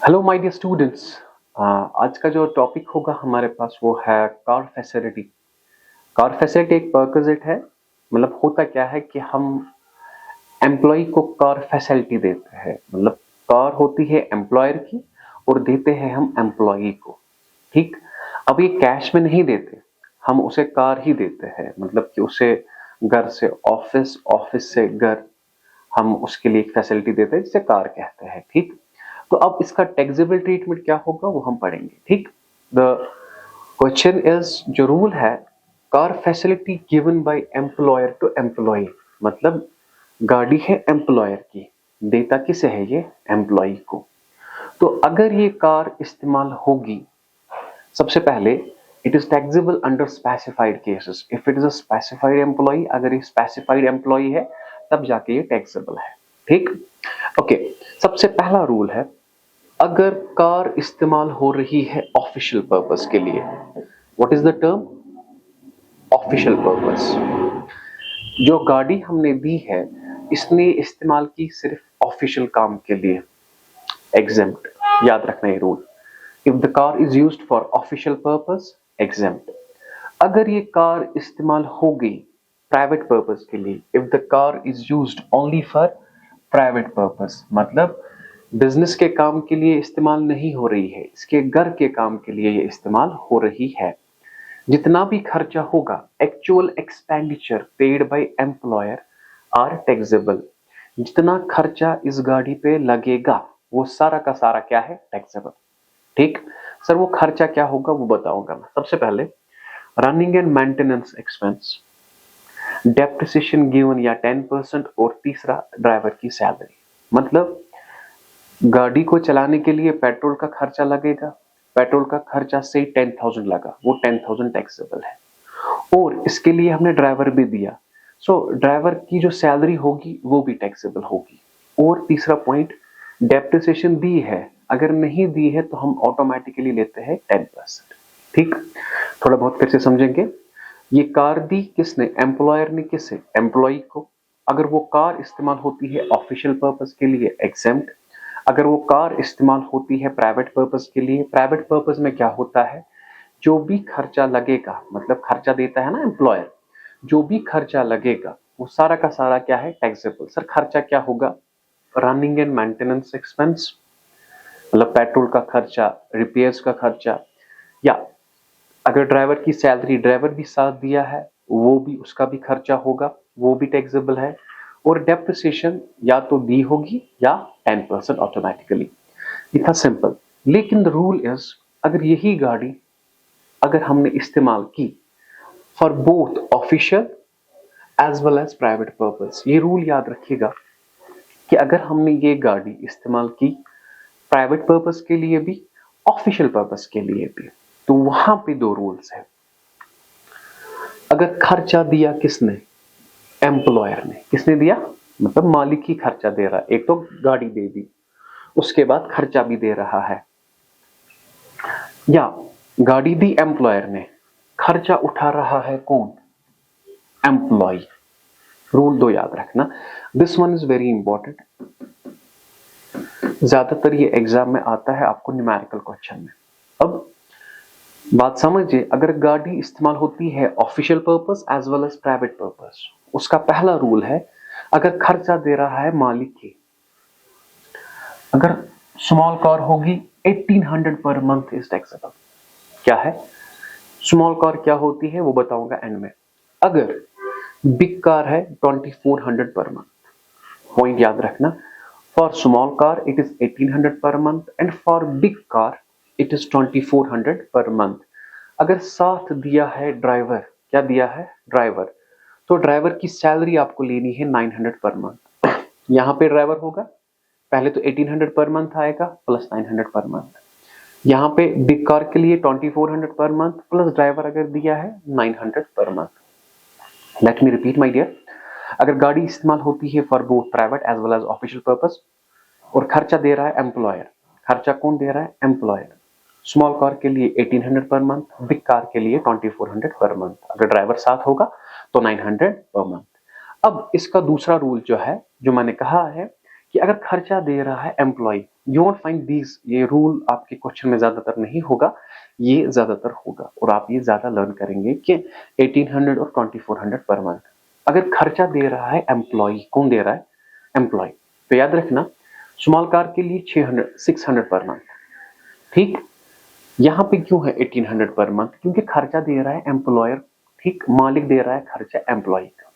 Hello my dear students. आज का जो टॉपिक होगा हमारे पास वो है कार फैसिलिटी। कार फैसिलिटी एक परक्विजिट है। मतलब होता क्या है कि हम एम्प्लॉय को कार फैसिलिटी देते हैं। मतलब कार होती है एम्प्लॉयर की और देते हैं हम एम्प्लॉय को। ठीक। अब ये कैश में नहीं देते, हम उसे कार ही देते हैं। मतलब कि उसे घर से ऑफिस, ऑफिस से घर, हम उसके लिए एक फैसिलिटी देते हैं जिसे कार कहते हैं। ठीक। तो अब इसका टैक्सेबल ट्रीटमेंट क्या होगा वो हम पढ़ेंगे। ठीक। द क्वेश्चन इज, जो रूल है, car facility given by employer to employ. मतलब गाड़ी है एम्प्लॉयर की, देता किसे है ये? एम्प्लॉय को। तो अगर ये कार इस्तेमाल होगी, सबसे पहले it is taxable under specified cases. If it is a specified employ, अगर ये स्पेसिफाइड एम्प्लॉय है तब जाके ये टैक्सेबल है। ठीक। ओके। सबसे पहला रूल है, अगर कार इस्तेमाल हो रही है ऑफिशियल पर्पस के लिए। What is the term? Official purpose. जो गाड़ी हमने दी है इसने इस्तेमाल की सिर्फ ऑफिशियल काम के लिए, एग्जेम्प्ट। याद रखना ये rule. If the car is used for official purpose, exempt. अगर ये कार इस्तेमाल हो गई प्राइवेट पर्पस के लिए, if the car is used only for private purpose, मतलब बिजनेस के काम के लिए इस्तेमाल नहीं हो रही है, इसके घर के काम के लिए ये इस्तेमाल हो रही है, जितना भी खर्चा होगा, actual expenditure paid by employer are taxable. जितना खर्चा इस गाड़ी पे लगेगा वो सारा का सारा क्या है? टैक्सेबल। ठीक। सर वो खर्चा क्या होगा वो बताऊंगा मैं। सबसे पहले running and maintenance expense, depreciation given या 10%, और तीसरा ड्राइवर की सैलरी। मतलब गाड़ी को चलाने के लिए पेट्रोल का खर्चा लगेगा, पेट्रोल का खर्चा से 10,000 लगा, वो 10,000 टैक्सेबल है। और इसके लिए हमने ड्राइवर भी दिया, सो ड्राइवर की जो सैलरी होगी वो भी टैक्सेबल होगी। और तीसरा पॉइंट, डेप्रिसिएशन दी है, अगर नहीं दी है तो हम ऑटोमेटिकली लेते हैं 10%। ठीक। थोड़ा बहुत फिर से समझेंगे। ये कार दी किसने? एम्प्लॉयर ने। किसे? एम्प्लॉय को। अगर वो कार इस्तेमाल होती है ऑफिशियल पर्पस के लिए, एग्जेम्प्ट। अगर वो कार इस्तेमाल होती है प्राइवेट पर्पस के लिए, प्राइवेट पर्पस में क्या होता है, जो भी खर्चा लगेगा, मतलब खर्चा देता है ना एम्प्लॉयर, जो भी खर्चा लगेगा वो सारा का सारा क्या है? टैक्सेबल। सर खर्चा क्या होगा? रनिंग एंड मेंटेनेंस एक्सपेंस, मतलब पेट्रोल का खर्चा, रिपेयर्स का खर्चा, या अगर ड्राइवर की सैलरी, ड्राइवर भी साथ दिया है, वो भी, उसका भी खर्चा होगा, वो भी टैक्सेबल है। और डेप्रिसिएशन या तो दी होगी या 10% ऑटोमेटिकली। इतना सिंपल। लेकिन द रूल इज, अगर यही गाड़ी अगर हमने इस्तेमाल की for both official as well as private purpose, ये रूल याद रखिएगा कि अगर हमने ये गाड़ी इस्तेमाल की प्राइवेट पर्पस के लिए भी, ऑफिशियल पर्पस के लिए भी, तो वहां पे दो रूल्स है। अगर खर्चा दिया किसने? एम्प्लॉयर ने। किसने दिया? मतलब मालिक ही खर्चा दे रहा है। एक तो गाड़ी दे दी, उसके बाद खर्चा भी दे रहा है। या गाड़ी दी एम्प्लॉयर ने, खर्चा उठा रहा है कौन? एम्प्लॉय। रूल दो याद रखना। This one is very important. ज्यादातर ये एग्जाम में आता है आपको न्यूमेरिकल क्वेश्चन में। अब बात समझिए, अगर गाड़ी इस्तेमाल होती है official purpose as well as private purpose, उसका पहला रूल है, अगर खर्चा दे रहा है मालिक ही, अगर स्मॉल कार होगी 1800 पर मंथ इज टैक्सेबल। क्या है स्मॉल कार? क्या होती है वो बताऊंगा एंड में। अगर बिग कार है 2400 पर मंथ। पॉइंट याद रखना, for small car it is 1800 per month and for big car it is 2400 per month. अगर साथ दिया है ड्राइवर, क्या दिया है? ड्राइवर। तो ड्राइवर की सैलरी आपको लेनी है 900 पर मंथ। यहां पे ड्राइवर होगा, पहले तो 1800 पर मंथ आएगा प्लस 900 पर मंथ। यहाँ पे बिग कार के लिए 2400 पर मंथ प्लस ड्राइवर अगर दिया है 900 per month. Let me repeat my dear, अगर गाड़ी इस्तेमाल होती है for both private as well as official purpose और खर्चा दे रहा है एम्प्लॉयर, खर्चा कौन दे रहा है? एम्प्लॉयर। स्मॉल कार के लिए 1800 पर मंथ, बिग कार के लिए 2400 पर मंथ, अगर ड्राइवर साथ होगा तो 900 पर मंथ। अब इसका दूसरा रूल जो है, जो मैंने कहा है कि अगर खर्चा दे रहा है employ, you won't find these, ये रूल आपके क्वेश्चन में ज्यादातर नहीं होगा, ये ज्यादातर होगा और आप ये ज्यादा लर्न करेंगे कि 1800 और 2400 पर मंथ। अगर खर्चा दे रहा है एम्प्लॉय, कौन दे रहा है? एम्प्लॉय। तो याद रखना स्मॉल कार के लिए 600 पर मंथ, ठीक। यहाँ पे क्यों है 1800 पर मंथ? क्योंकि खर्चा दे रहा है एम्प्लॉयर, ठीक, मालिक दे रहा है खर्चा एम्प्लॉय का।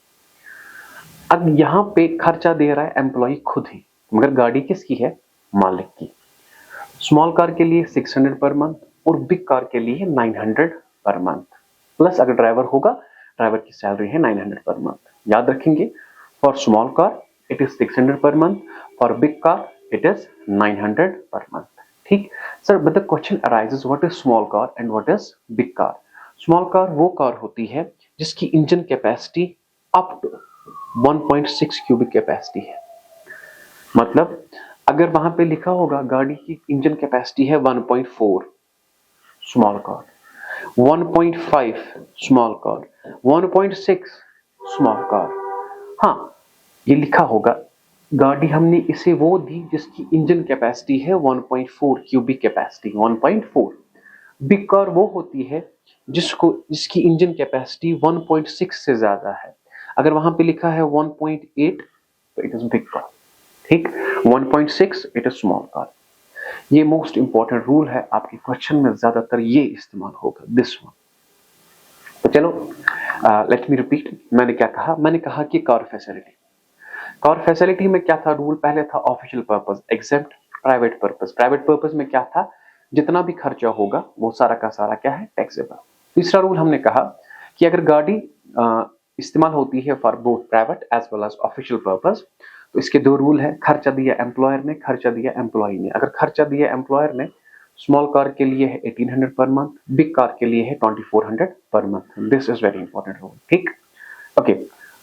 अब यहाँ पे खर्चा दे रहा है एम्प्लॉय खुद ही, मगर गाड़ी किसकी है? मालिक की। स्मॉल कार के लिए 600 पर मंथ और बिग कार के लिए 900 पर मंथ, प्लस अगर ड्राइवर होगा, ड्राइवर की सैलरी है 900 पर मंथ। याद रखेंगे, for small car it is 600 per month, for big car it is 900 per month, ठीक। Sir but the question arises, what is small car and what is big car? Small car वो car होती है जिसकी engine capacity up to 1.6 cubic capacity है। मतलब अगर वहां पे लिखा होगा गाड़ी की इंजन कैपेसिटी है 1.4 small car, 1.5 small car, 1.6 small car, हाँ ये लिखा होगा। गाड़ी हमने इसे वो दी जिसकी इंजन कैपेसिटी है 1.4 क्यूबिक कैपेसिटी, 1.4। बिग कार वो होती है जिसकी इंजन कैपेसिटी 1.6 से ज्यादा है। अगर वहां पे लिखा है 1.8 तो इट इज बिग कार, ठीक। 1.6 इट इज स्मॉल कार। ये मोस्ट इंपॉर्टेंट रूल है, आपके क्वेश्चन में ज्यादातर ये इस्तेमाल होगा, दिस वन। तो चलो लेट मी रिपीट, मैंने क्या कहा? मैंने कहा कि कार फैसिलिटी, कार फैसिलिटी में क्या था रूल? पहले था official purpose exempt, private purpose. Private purpose में क्या था? जितना भी खर्चा होगा वो सारा का सारा क्या है? टैक्सेबल। तीसरा रूल हमने कहा कि अगर गाड़ी इस्तेमाल होती है for both private as well as official purpose, तो इसके दो रूल है, खर्चा दिया एम्प्लॉयर ने, खर्चा दिया एम्प्लॉय ने। अगर खर्चा दिया एम्प्लॉयर ने, स्मॉल कार के लिए है 1800 पर मंथ, बिग कार के लिए है 2400 per month. This is very important rule, ठीक। ओके,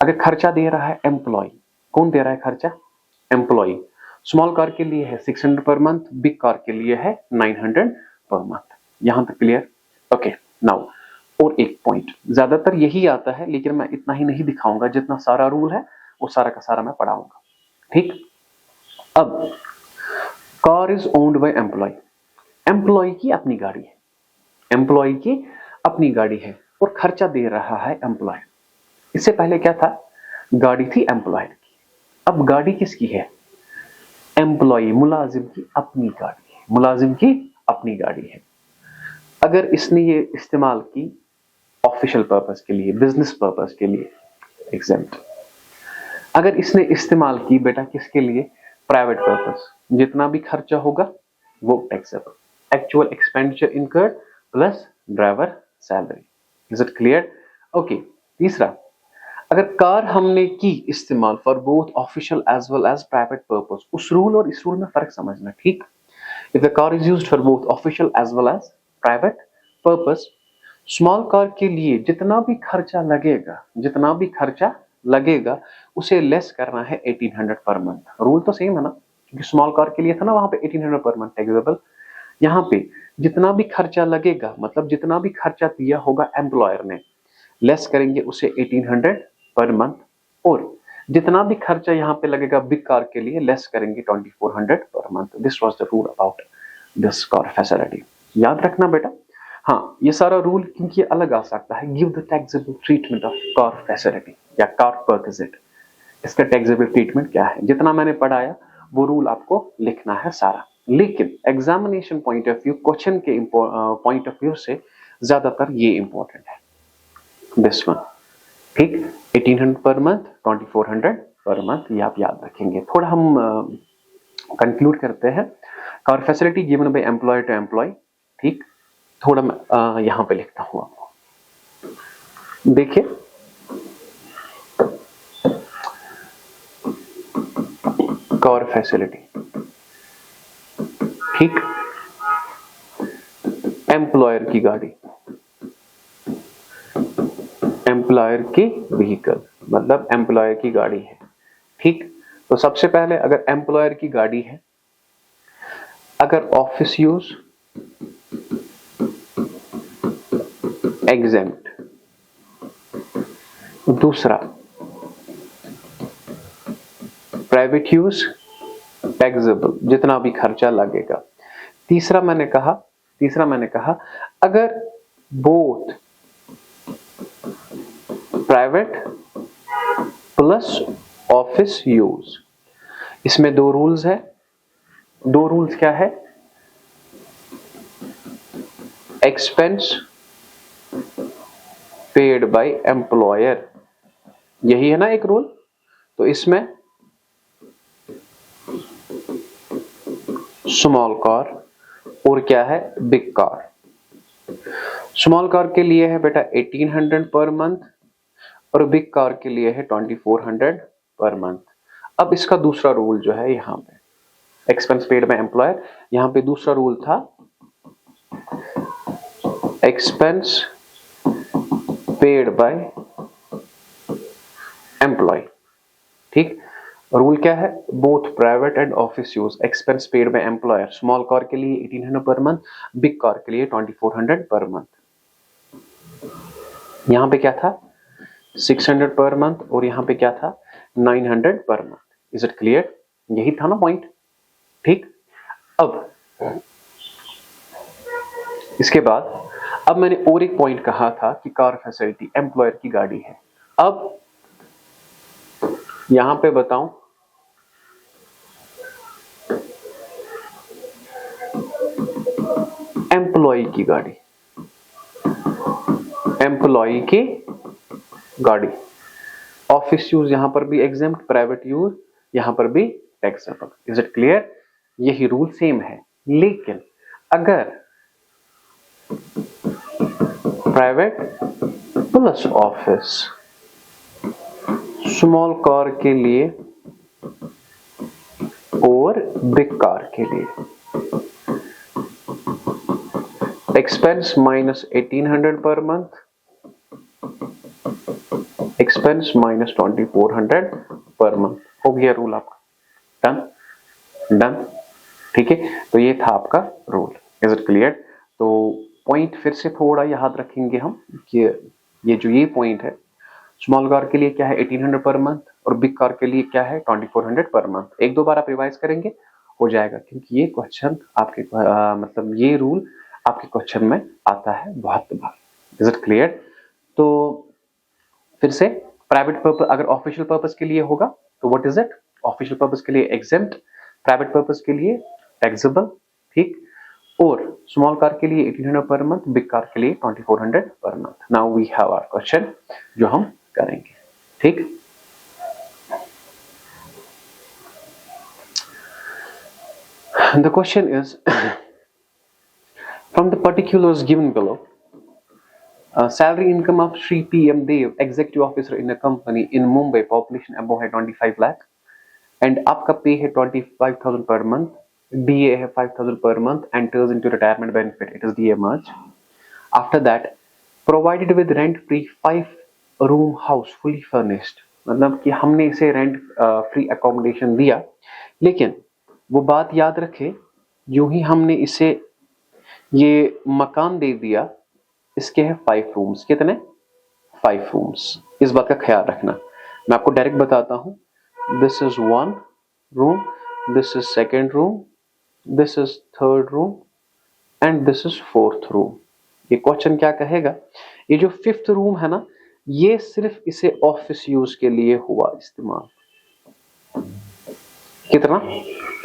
अगर खर्चा दे रहा है एम्प्लॉय, कौन दे रहा है खर्चा? एम्प्लॉय। स्मॉल कार के लिए है 600 पर मंथ, बिग कार के लिए है 900 पर मंथ। यहां तक क्लियर? ओके, नाउ और एक पॉइंट, ज्यादातर यही आता है लेकिन मैं इतना ही नहीं दिखाऊंगा, जितना सारा रूल है वो सारा का सारा मैं पढ़ाऊंगा, ठीक। अब car is owned by employ, employ की अपनी गाड़ी है, एम्प्लॉय की अपनी गाड़ी है और खर्चा दे रहा है एम्प्लॉय। इससे पहले क्या था? गाड़ी थी एम्प्लॉयर की, अब गाड़ी किसकी है? एम्प्लॉय, मुलाजिम की अपनी गाड़ी है, मुलाजिम की अपनी गाड़ी है। अगर इसने ये इस्तेमाल की ऑफिशियल पर्पस के लिए, बिजनेस पर्पस के लिए, एग्जेम्प्ट। अगर इसने इस्तेमाल की बेटा किसके लिए? प्राइवेट पर्पस, जितना भी खर्चा होगा वो taxable. Actual expenditure incurred plus driver salary. Is it clear? Okay. तीसरा, अगर कार हमने की इस्तेमाल for both official as well as private purpose, उस रूल और इस रूल में फर्क समझना, ठीक। If the car is used for both official as well as private purpose, small car के लिए जितना भी खर्चा लगेगा, जितना भी खर्चा लगेगा उसे लेस करना है 1800 पर मंथ। रूल तो सेम है ना, क्योंकि स्मॉल कार के लिए था ना वहां पे 1800 पर मंथ टैक्सेबल। यहाँ पे जितना भी खर्चा लगेगा, मतलब जितना भी खर्चा दिया होगा एम्प्लॉयर ने, लेस करेंगे उसे 1800 पर मंथ, और जितना भी खर्चा यहाँ पे लगेगा बिग कार के लिए, लेस करेंगे 2400 per month. This was the rule about this car facility. याद रखना बेटा। हाँ, ये सारा रूल क्योंकि अलग आ सकता है, give the taxable treatment of car facility या कार परक्विजिट। इसका टैक्सेबल ट्रीटमेंट क्या है, जितना मैंने पढ़ाया वो रूल आपको लिखना है सारा। लेकिन examination point of view, question के पॉइंट ऑफ व्यू से ज्यादातर ये इंपॉर्टेंट है, दिस वन, ठीक। 1800 पर मंथ, 2400 पर मंथ, ये आप याद रखेंगे। थोड़ा हम कंक्लूड करते हैं। Car facility given by employ to employ, ठीक। थोड़ा मैं यहां पे लिखता हूं आपको, देखिए। कार फैसिलिटी, ठीक। एम्प्लॉयर की गाड़ी, एम्प्लॉयर की व्हीकल, मतलब एम्प्लॉयर की गाड़ी है, ठीक। तो सबसे पहले अगर एम्प्लॉयर की गाड़ी है, अगर ऑफिस यूज एग्जेम्प्ट, दूसरा प्राइवेट यूज टैक्सेबल, जितना भी खर्चा लगेगा। तीसरा मैंने कहा अगर both private plus office use, इसमें दो रूल्स है। दो रूल्स क्या है? एक्सपेंस पेड बाय एम्प्लॉयर, यही है ना एक रूल। तो इसमें स्मॉल कार और क्या है? Big car. स्मॉल कार के लिए है बेटा 1800 पर मंथ और बिग कार के लिए है 2400 पर मंथ। अब इसका दूसरा रूल जो है यहाँ पे एक्सपेंस पेड बाय एम्प्लॉयर, यहाँ पे दूसरा रूल था एक्सपेंस पेड बाय एम्प्लॉय। ठीक, रूल क्या है? Both private and office use, expense paid by employer. Small car के लिए 1800 पर मंथ, बिग कार के लिए 2400 पर मंथ। यहाँ पे क्या था? 600 पर मंथ और यहाँ पे क्या था? 900 per month. Is it clear? यही था ना पॉइंट। ठीक, अब इसके बाद अब मैंने और एक पॉइंट कहा था कि कार फैसिलिटी एम्प्लॉयर की गाड़ी है। अब यहां पे बताऊं, एम्प्लॉय की गाड़ी, एम्प्लॉय की गाड़ी, ऑफिस यूज यहां पर भी एग्जेम्प्ट, प्राइवेट यूज यहां पर भी टैक्सेबल। Is it clear? यही रूल सेम है। लेकिन अगर private plus office, small car के लिए और बिग कार के लिए expense minus 1800 per month, expense minus 2400 per month. हो गया रूल आपका। Done done. ठीक है, तो ये था आपका रूल। Is it clear? तो पॉइंट फिर से थोड़ा याद रखेंगे हम कि ये जो ये पॉइंट है, स्मॉल कार के लिए क्या है 1800 पर मंथ और बिग कार के लिए क्या है 2400 पर मंथ। एक दो बार आप रिवाइज करेंगे हो जाएगा, क्योंकि ये क्वेश्चन आपके मतलब ये रूल आपके क्वेश्चन में आता है बहुत बार। Is it clear? तो फिर से प्राइवेट पर्पस अगर ऑफिशियल पर्पस के लिए होगा तो what is it? Official purpose के लिए एग्जेम्प्ट, प्राइवेट पर्पस के लिए टैक्सेबल। ठीक, और स्मॉल कार के लिए 1800 पर मंथ, बिग कार के लिए 2400 per month. Now we have our question जो हम करेंगे। ठीक, the question is from the particulars given below, salary income of Shri PM Dev, executive officer in a company in Mumbai, population above है 25 lakh and आपका पे है 25,000 per month, DA है 5,000 per month, enters into retirement benefit, it is DA merge. After that, provided with rent free 5 room house fully furnished, मतलब कि हमने इसे rent free accommodation दिया, लेकिन वो बात याद रखे, यूं ही हमने इसे ये मकान दे दिया, इसके हैं 5 रूम्स। कितने? 5 रूम्स। इस बात का ख्याल रखना। मैं आपको डायरेक्ट बताता हूं, this is 1 room, this is 2nd room, this is 3rd room and this is 4th room. ये क्वेश्चन क्या कहेगा? ये जो 5th रूम है ना, ये सिर्फ इसे ऑफिस यूज के लिए हुआ इस्तेमाल। कितना?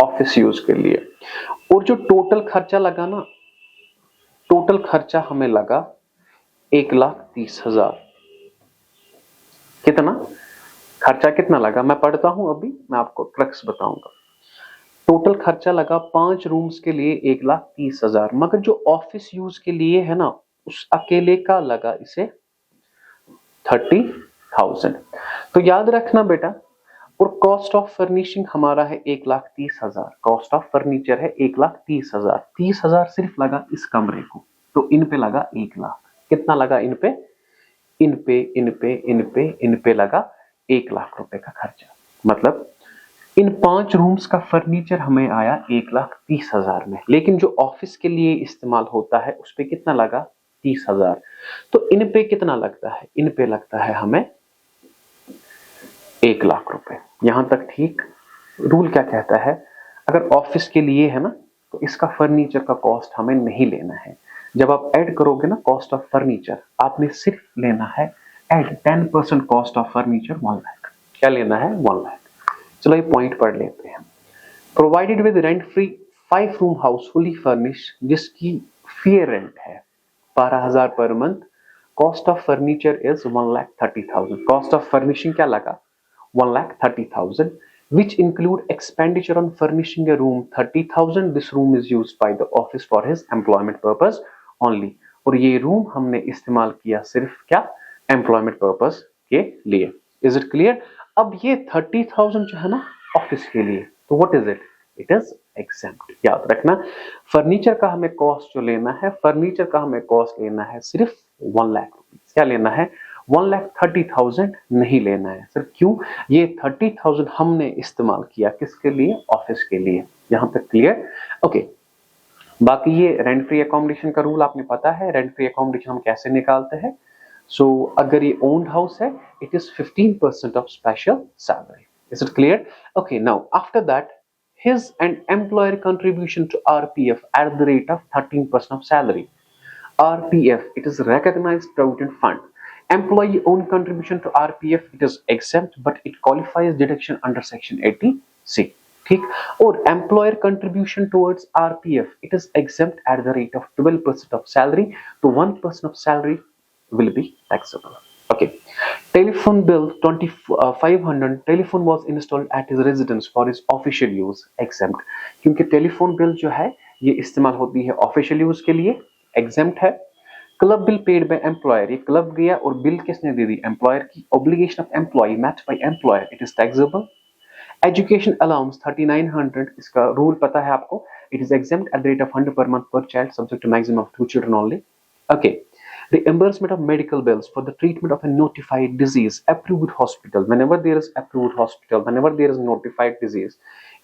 ऑफिस यूज के लिए। और जो टोटल खर्चा लगा ना, टोटल खर्चा हमें लगा 1,30,000। कितना खर्चा कितना लगा? मैं पढ़ता हूं, अभी मैं आपको क्रक्स बताऊंगा। टोटल खर्चा लगा 5 रूम्स के लिए 1,30,000, मगर जो ऑफिस यूज के लिए है ना, उस अकेले का लगा इसे 30,000। तो याद रखना बेटा, और कॉस्ट ऑफ फर्निशिंग हमारा है 1,30,000, कॉस्ट ऑफ फर्नीचर है 1,30,000। 30,000 सिर्फ लगा इस कमरे को, तो इन पे लगा 1 लाख। कितना लगा इन पे? इन पे लगा 1 लाख रुपए का खर्चा। मतलब इन 5 रूम्स का फर्नीचर हमें आया 1,30,000 में, लेकिन जो ऑफिस के लिए इस्तेमाल होता है उस पे कितना लगा? 30,000। तो इन पे कितना लगता है? इन पे लगता है हमें 1 लाख रुपए। यहां तक ठीक? रूल क्या कहता है? अगर ऑफिस के लिए है ना, तो इसका फर्नीचर का कॉस्ट हमें नहीं लेना है। जब आप ऐड करोगे ना कॉस्ट ऑफ फर्नीचर, आपने सिर्फ लेना है add 10% cost of furniture 1 lakh. क्या लेना है? 1 लाख। चलो ये पॉइंट पढ़ लेते हैं। Provided with rent free 5 room house fully furnish, जिसकी फेयर रेंट है 12,000 per month. Cost of furniture is 1,30,000। Cost of furnishing क्या लगा? 1,30,000, which include expenditure on furnishing a room 30,000. This room is used by the office for his employment purpose only. और ये room हमने इस्तेमाल किया सिर्फ क्या? एम्प्लॉयमेंट पर्पस के लिए। Is it clear? अब ये 30,000 जो है ना ऑफिस के लिए, तो what is it? It is exempt. याद रखना, फर्नीचर का हमें कॉस्ट जो लेना है, फर्नीचर का हमें कॉस्ट लेना है सिर्फ 1 लाख रुपीज। क्या लेना है? 1,30,000 नहीं लेना है सर। क्यों? ये 30,000 हमने इस्तेमाल किया किसके लिए? ऑफिस के लिए। यहां तक क्लियर? ओके। बाकी ये रेंट फ्री अकोमोडेशन का रूल आपने पता है। रेंट फ्री अकोमोडेशन हम कैसे निकालते हैं? सो अगर ये ओन्ड हाउस है, it is 15% of special salary. Is it clear? Okay, now after that his and employer contribution to RPF at the rate of 13% of salary. RPF, it is recognized provident fund. Employee own contribution to RPF, it is exempt but it qualifies deduction under section 80C. ठीक? और employer contribution towards RPF, it is exempt at the rate of 12% of salary, तो 1% of salary will be taxable. Okay. Telephone bill 2500, telephone was installed at his residence for his official use, exempt. क्योंकि telephone bill जो है ये इस्तेमाल होती है official use के लिए, exempt है। Club bill paid by employer, ये क्लब गया और बिल किसने दे दी? एम्प्लॉयर की। Obligation of employ match by employer, it is taxable. Education allowance 3900, इसका रूल पता है आपको, it is exempt at the rate of 100 per month per child, subject to maximum of 2 children only. Okay. Reimbursement of medical bills for the treatment of a notified disease, approved hospital. Whenever there is approved hospital, whenever there is notified disease,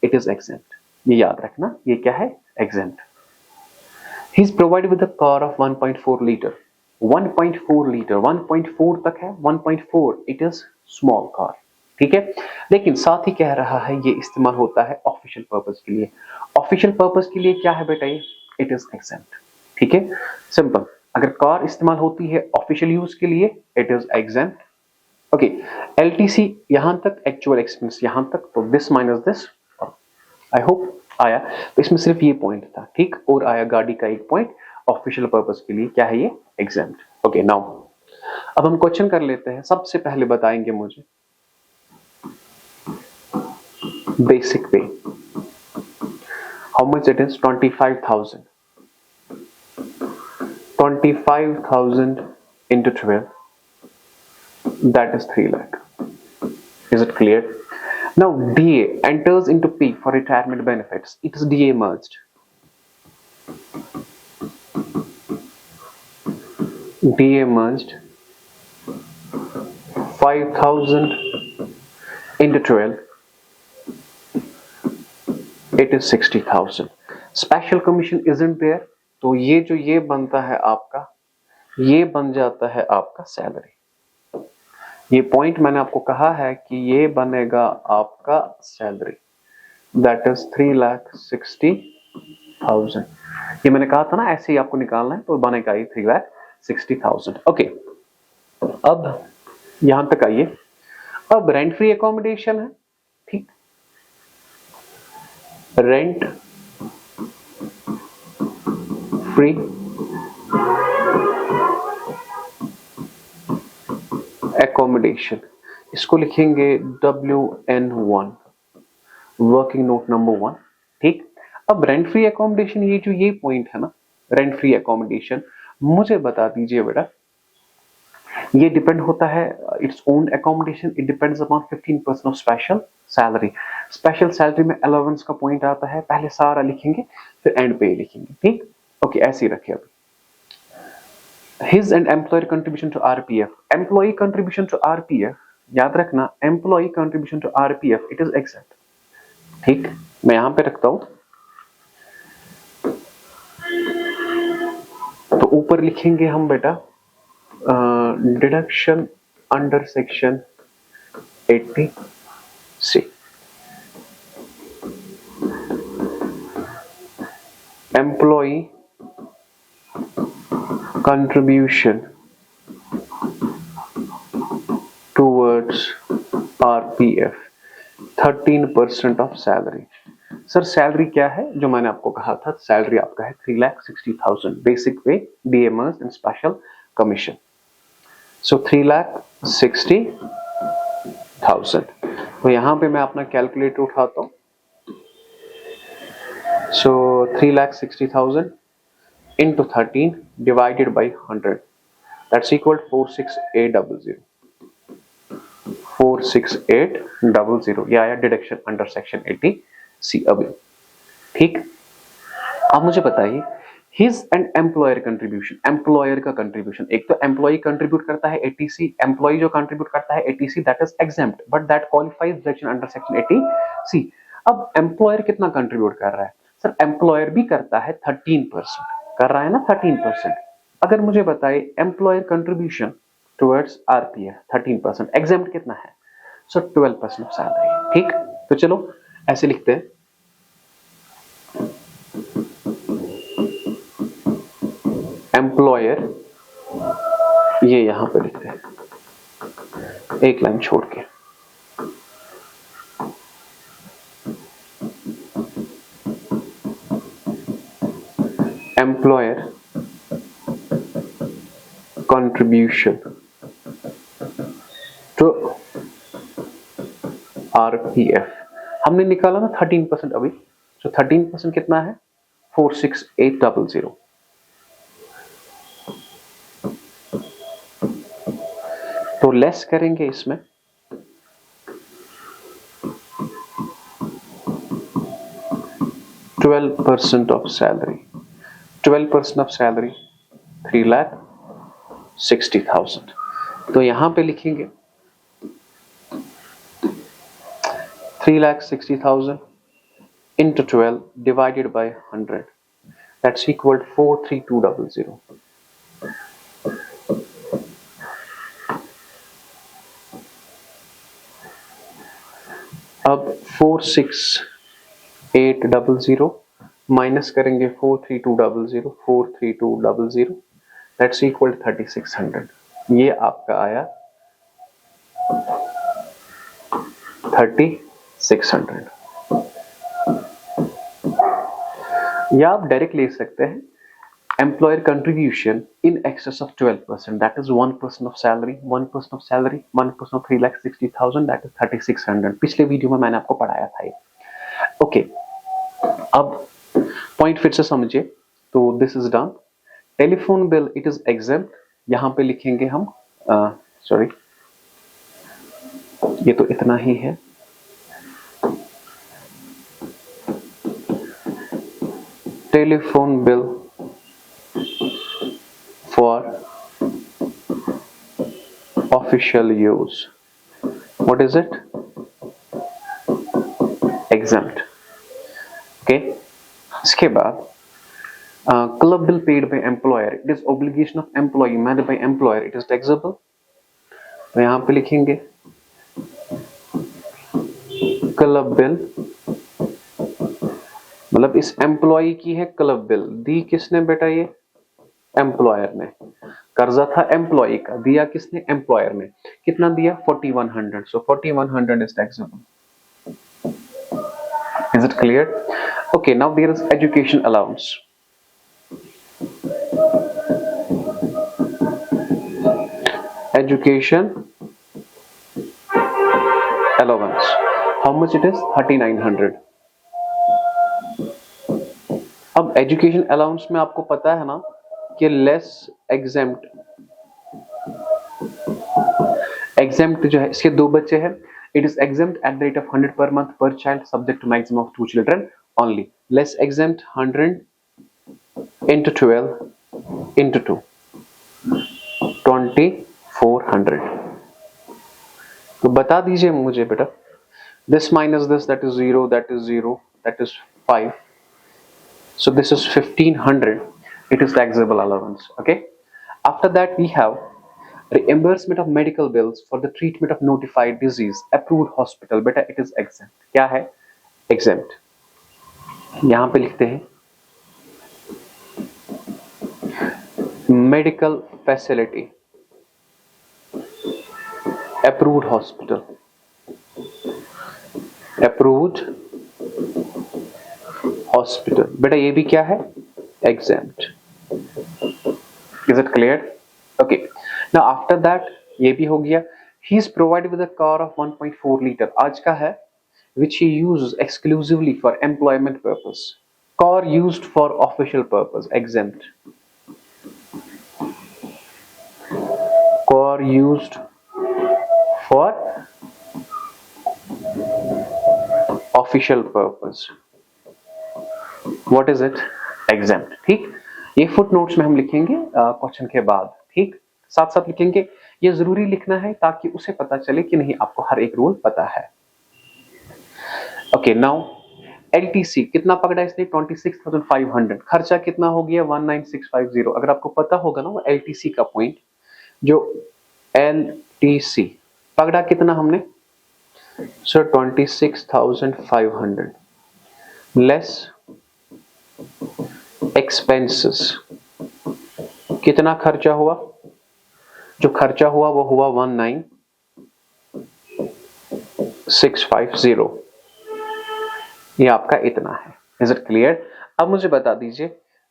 it is exempt. ये याद रखना, ये क्या है? Exempt. He is provided with a car of 1.4 liter. 1.4 liter, 1.4 तक है। 1.4 it is small car. ठीक है, लेकिन साथ ही कह रहा है ये इस्तेमाल होता है ऑफिशियल पर्पस के लिए। ऑफिशियल पर्पस के लिए क्या है बेटा? ये इट इज एग्जेम्प्ट। ठीक है, सिंपल। अगर कार इस्तेमाल होती है ऑफिशियल यूज के लिए, it is exempt. Okay, LTC यहां तक, एक्चुअल एक्सपेंस यहां तक, तो this minus this. I hope आया। तो इसमें सिर्फ ये पॉइंट था, ठीक। और आया गाड़ी का एक पॉइंट, ऑफिशियल पर्पस के लिए क्या है ये? एग्जेम्प्ट। ओके, नाउ अब हम क्वेश्चन कर लेते हैं। सबसे पहले बताएंगे मुझे basic pay, how much it is? 25,000. 25,000 into 12, that is 3 lakh. Is it clear? Now DA enters into P for retirement benefits. It is DA merged. DA merged 5,000 into 12, it is 60,000. Special commission isn't there, तो ये जो ये बनता है आपका, ये बन जाता है आपका सैलरी। ये पॉइंट मैंने आपको कहा है कि ये बनेगा आपका सैलरी, दैट इज 3,60,000। ये मैंने कहा था ना, ऐसे ही आपको निकालना है, तो बनेगा ये 3,60,000। ओके, अब यहां तक आइए। अब रेंट फ्री अकोमोडेशन है, ठीक। रेंट फ्री एकोमोडेशन, इसको लिखेंगे WN1, वर्किंग नोट नंबर 1, ठीक। अब रेंट फ्री एकोमोडेशन, ये जो ये पॉइंट है ना, रेंट फ्री एकोमोडेशन, मुझे बता दीजिए बेटा, ये डिपेंड होता है its own accommodation, it depends upon 15% of special salary. Special salary में अलाउंस का पॉइंट आता है, पहले सारा लिखेंगे फिर एंड पे लिखेंगे, ठीक। ओके, ऐसे ही रखिए। अभी his and employer contribution to RPF, employee contribution to RPF, याद रखना, employee contribution to RPF it is exempt, ठीक। मैं यहां पे रखता हूं, तो ऊपर लिखेंगे हम बेटा deduction under section 80C। Employee contribution towards RPF 13% of salary. Sir salary क्या है? जो मैंने आपको कहा था, सैलरी आपका है 3,60,000 बेसिक पे, डीएमएस एंड स्पेशल कमीशन। सो 3,60,000। तो यहां पे मैं अपना कैलकुलेटर उठाता हूं। सो 3,60,000 into 13 divided by 100, that's equal to 46800। 46800 ये आया डिडक्शन अंडर सेक्शन 80C। अभी ठीक। अब मुझे बताइए his and employer contribution. Employer का कंट्रीब्यूशन, एक तो एम्प्लॉय कंट्रीब्यूट करता है 80C, एम्प्लॉय जो कंट्रीब्यूट करता है 80C that is exempt but that qualifies deduction under section 80C। अब एम्प्लॉयर कितना कंट्रीब्यूट कर रहा है? सर एम्प्लॉयर भी करता है 13% कर रहा है ना, 13%। अगर मुझे बताए employer contribution towards RPF 13%, exempt कितना है? सो 12% ऑफ सैलरी। ठीक, तो चलो ऐसे लिखते हैं, एम्प्लॉयर, ये यहां पे लिखते हैं एक लाइन छोड़ के, एम्प्लॉयर कंट्रीब्यूशन टू आरपीएफ हमने निकाला ना 13% अभी। तो 13% कितना है? 46800। तो लेस करेंगे इसमें, %12 ऑफ सैलरी। 12% of salary 3,60,000। तो यहां पे लिखेंगे 3,60,000 into 12 divided by 100, that's equal to 43200। अब 46800 माइनस करेंगे 43200, दैट्स इक्वल टू 3600। ये आपका आया 3600। या आप डायरेक्ट ले सकते हैं employer contribution in excess of 12%, that is 1% of salary. 1% of salary 1% of 3,60,000 that is 3600। पिछले वीडियो में मैंने आपको पढ़ाया था ये। ओके, अब पॉइंट फिर से समझिए। तो this is done. Telephone bill it is exempt, यहां पे लिखेंगे हम, सॉरी ये तो इतना ही है। Telephone bill for official use, what is it? Exempt. Okay, इसके बाद club bill paid by employer, it is obligation of employ made by employer, it is taxable. तो यहां पे लिखेंगे क्लब बिल, मतलब इस एम्प्लॉय की है क्लब बिल, दी किसने बेटा? ये एम्प्लॉयर ने। कर्जा था एम्प्लॉय का, दिया किसने? एम्प्लॉयर ने। कितना दिया? 4100। So 4100 is taxable. Is it clear? Okay, now there is education allowance. Education allowance, how much it is? 3900। अब एजुकेशन अलाउंस में आपको पता है ना कि लेस एग्जेम्प्ट, एग्जेम्प्ट जो है इसके दो बच्चे हैं, it is exempt at the rate of 100 per month per child subject to maximum of 2 children only। Less exempt 100 into 12 into 2, 2400। तो बता दीजिए मुझे बेटा, this minus this, that is 0, that is 0, that is 5, so this is 1500, it is taxable allowance। Okay, after that we have reimbursement of medical bills for the treatment of notified disease approved hospital, बेटा it is exempt। क्या है? exempt। यहां पे लिखते हैं medical facility, approved hospital, approved hospital. बेटा ये भी क्या है? Exempt. Is it clear? Okay, now after that ये भी हो गया। He is provided with a car of 1.4 litre, आज का है, which he uses exclusively for employment purpose. Car used for official purpose, exempt. Car used for official purpose. What is it? Exempt. ठीक, ये foot notes में हम लिखेंगे question के बाद। ठीक, साथ साथ लिखेंगे, ये जरूरी लिखना है ताकि उसे पता चले कि नहीं आपको हर एक रूल पता है। ओके, नाउ LTC कितना पकड़ा इसने? 26,500। खर्चा कितना हो गया? 19,650। अगर आपको पता होगा ना वो LTC का पॉइंट, जो LTC पकड़ा कितना हमने? Sir 26,500 less expenses. कितना खर्चा हुआ? जो खर्चा हुआ वो हुआ 19,650। ये आपका इतना है। Is it clear? अब मुझे बता दीजिए,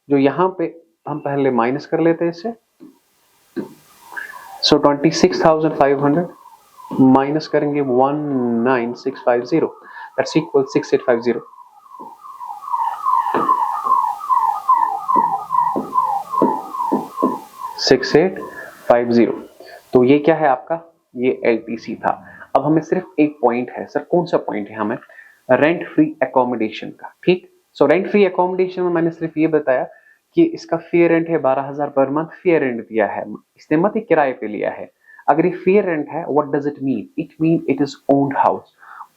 जो यहां पे हम पहले माइनस कर लेते हैं इससे। सो 26,500 माइनस करेंगे 19,650, दैट्स इक्वल 6,850। तो ये क्या है आपका? ये LTC था। अब हमें सिर्फ एक पॉइंट है। सर कौन सा पॉइंट है? हमें रेंट फ्री एकोमोडेशन का। ठीक, सो रेंट फ्री एकोमोडेशन में मैंने सिर्फ ये बताया कि इसका फेयर रेंट है 12,000 पर मंथ, फेयर रेंट दिया है, इसने मत ही किराए पे लिया है। अगर ये फेयर रेंट है, what does it mean? It mean it is owned house.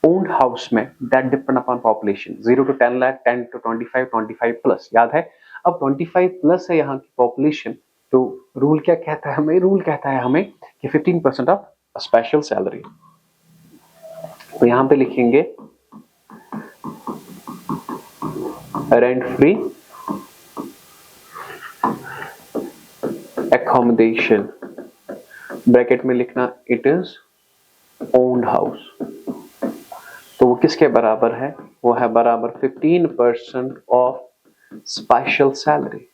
Owned house में that depend upon population, 0 to 10 lakh, 10 to 25, 25 plus, याद है? अब 25 प्लस है यहाँ की पॉपुलेशन, तो रूल क्या कहता है हमें? रूल कहता है हमें कि 15% ऑफ स्पेशल सैलरी। तो यहां पे लिखेंगे रेंट फ्री एकोमोडेशन, ब्रैकेट में लिखना इट इज ओन्ड हाउस। तो वो किसके बराबर है? वो है बराबर 15% ऑफ स्पेशल सैलरी।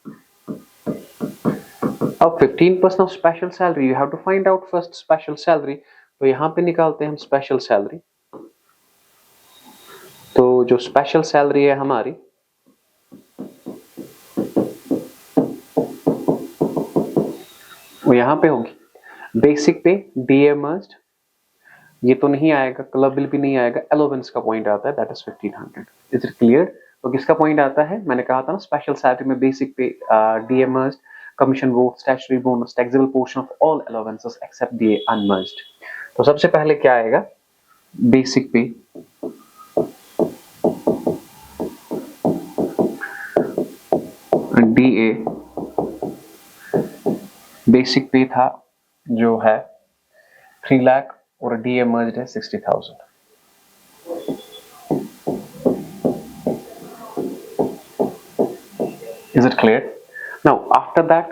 अब 15% of special salary, you have to find out first special salary. तो यहां पे निकालते हैं हम स्पेशल सैलरी। तो जो स्पेशल सैलरी है हमारी, वो यहां पे होगी बेसिक पे, डीए मस्ट, ये तो नहीं आएगा, क्लब बिल भी नहीं आएगा, अलाउंस का पॉइंट आता है, that is 1500। Is it clear? तो किसका पॉइंट आता है? मैंने कहा था ना स्पेशल सैलरी में basic pay, DA must, commission वो, statutory bonus, taxable portion of all allowances except DA unmerged. तो सबसे पहले क्या आएगा? बेसिक पे, डीए, बेसिक पे था जो है 3 लाख और डीए मर्ज्ड है 60,000। Is it clear? Now after that,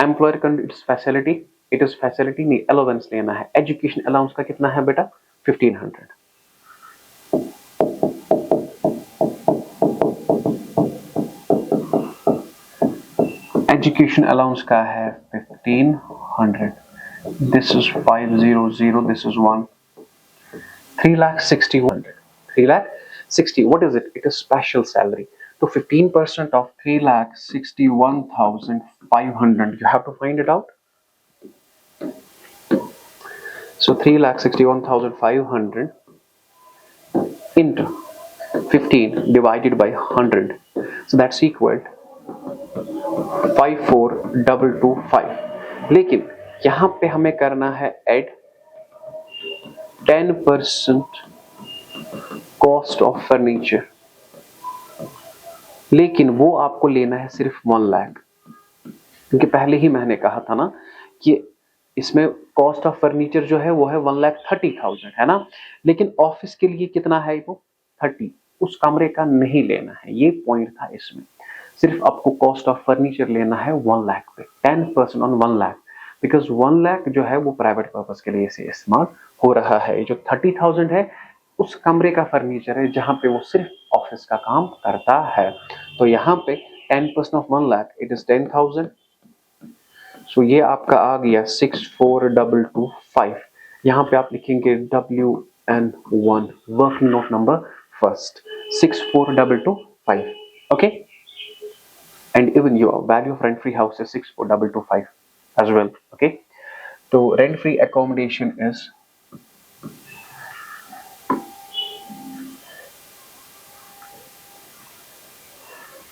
employer can its facility, it is facility नहीं, allowance लेना है। एजुकेशन अलाउंस का कितना है बेटा? 1500। एजुकेशन अलाउंस का है 1500। This is 500, this is 1, 3,60,100, 3,60,000. What is it? It is special salary. So 15% of 3,61,500. You have to find it out. So 3,61,500 into 15 divided by 100. So that's equal 54,225. लेकिन यहाँ पे हमें करना है ऐड 10% कॉस्ट ऑफ फर्नीचर, लेकिन वो आपको लेना है सिर्फ 1 लाख, क्योंकि पहले ही मैंने कहा था ना कि इसमें कॉस्ट ऑफ फर्नीचर जो है वो है 1,30,000 है ना, लेकिन ऑफिस के लिए कितना है वो 30, उस कमरे का नहीं लेना है, ये पॉइंट था इसमें। सिर्फ आपको कॉस्ट ऑफ फर्नीचर लेना है 1 लाख पे, 10% ऑन 1 लाख, बिकॉज 1 लाख जो है वो प्राइवेट पर्पज के लिए से इस्तेमाल हो रहा है। जो 30,000 है उस कमरे का फर्नीचर है जहां पे वो सिर्फ ऑफिस का काम करता है। तो यहाँ पे 10% ऑफ 1 लाख इट इज 10,000। सो ये आपका आ गया 642225। यहाँ पे आप लिखेंगे WN1 working note number first 64225। Okay, and even your value of rent free house is 64225 as well. Okay, so rent free accommodation is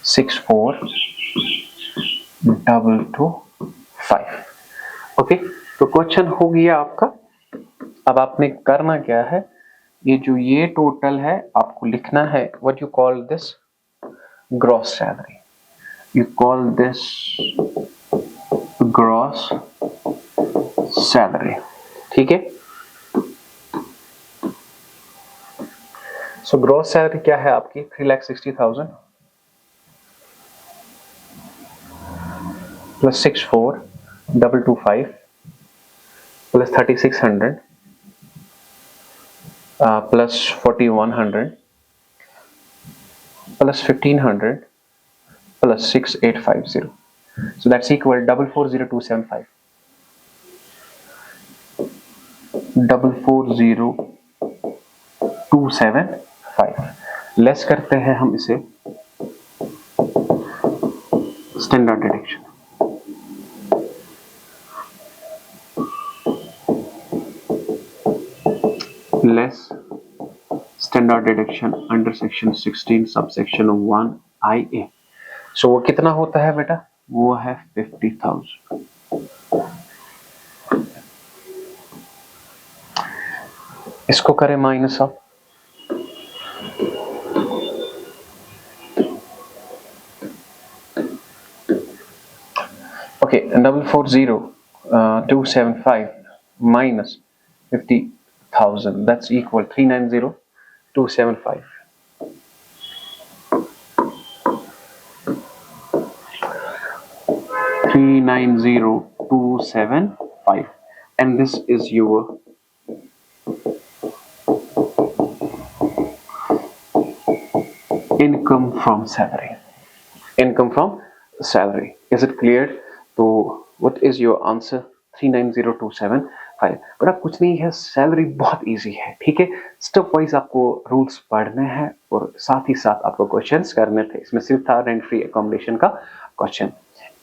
64225। Okay, तो क्वेश्चन हो गया आपका। अब आपने करना क्या है, ये टोटल है आपको लिखना है। What you call this gross salary, you call this gross salary, ठीक है। सो ग्रॉस सैलरी क्या है आपकी 3,60,000 plus 64,225 plus 3,600 plus 4,100 plus 1,500 plus 6,850। So that's equal 440,275. 440,275 less करते हैं हम इसे standard deduction. Less standard deduction under section 16 subsection 1IA। सो वो कितना होता है बेटा, वो है 50,000। इसको करें minus of, okay 440,275 minus 50,000 that's equal 390,275। 390,275 and this is your income from salary, income from salary। is it clear? तो what is your answer 390,275। बड़ा कुछ नहीं है, सैलरी बहुत इजी है, ठीक है। स्टेप वाइज आपको रूल्स पढ़ने हैं और साथ ही साथ आपको क्वेश्चंस करने थे। इसमें सिर्फ था रेंट फ्री एकोमोडेशन का क्वेश्चन।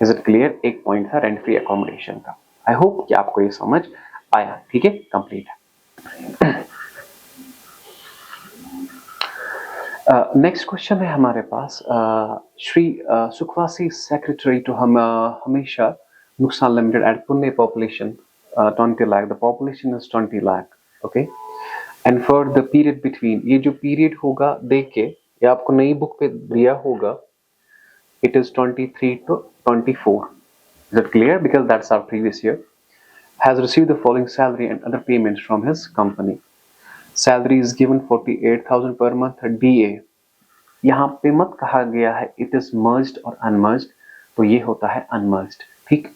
Is it clear? एक पॉइंट था रेंट फ्री एकोमोडेशन का। आई होप कि आपको ये समझ आया, ठीक है, कंप्लीट है। नेक्स्ट क्वेश्चन है हमारे पास। Shri Sukhwasi secretary to Hum Hamesha Nuksan limited at Pune population 20 lakh, the population is 20 lakh, okay, and for the period between, ये जो पीरियड होगा देख के ये आपको नई बुक पे दिया होगा, it is 23 to 24। is it clear? Because that's our previous year। has received the following salary and other payments from his company। salary is given 48,000 per month DA। यहाँ पे मत कहा गया है it is merged और unmerged, तो ये होता है unmerged, ठीक।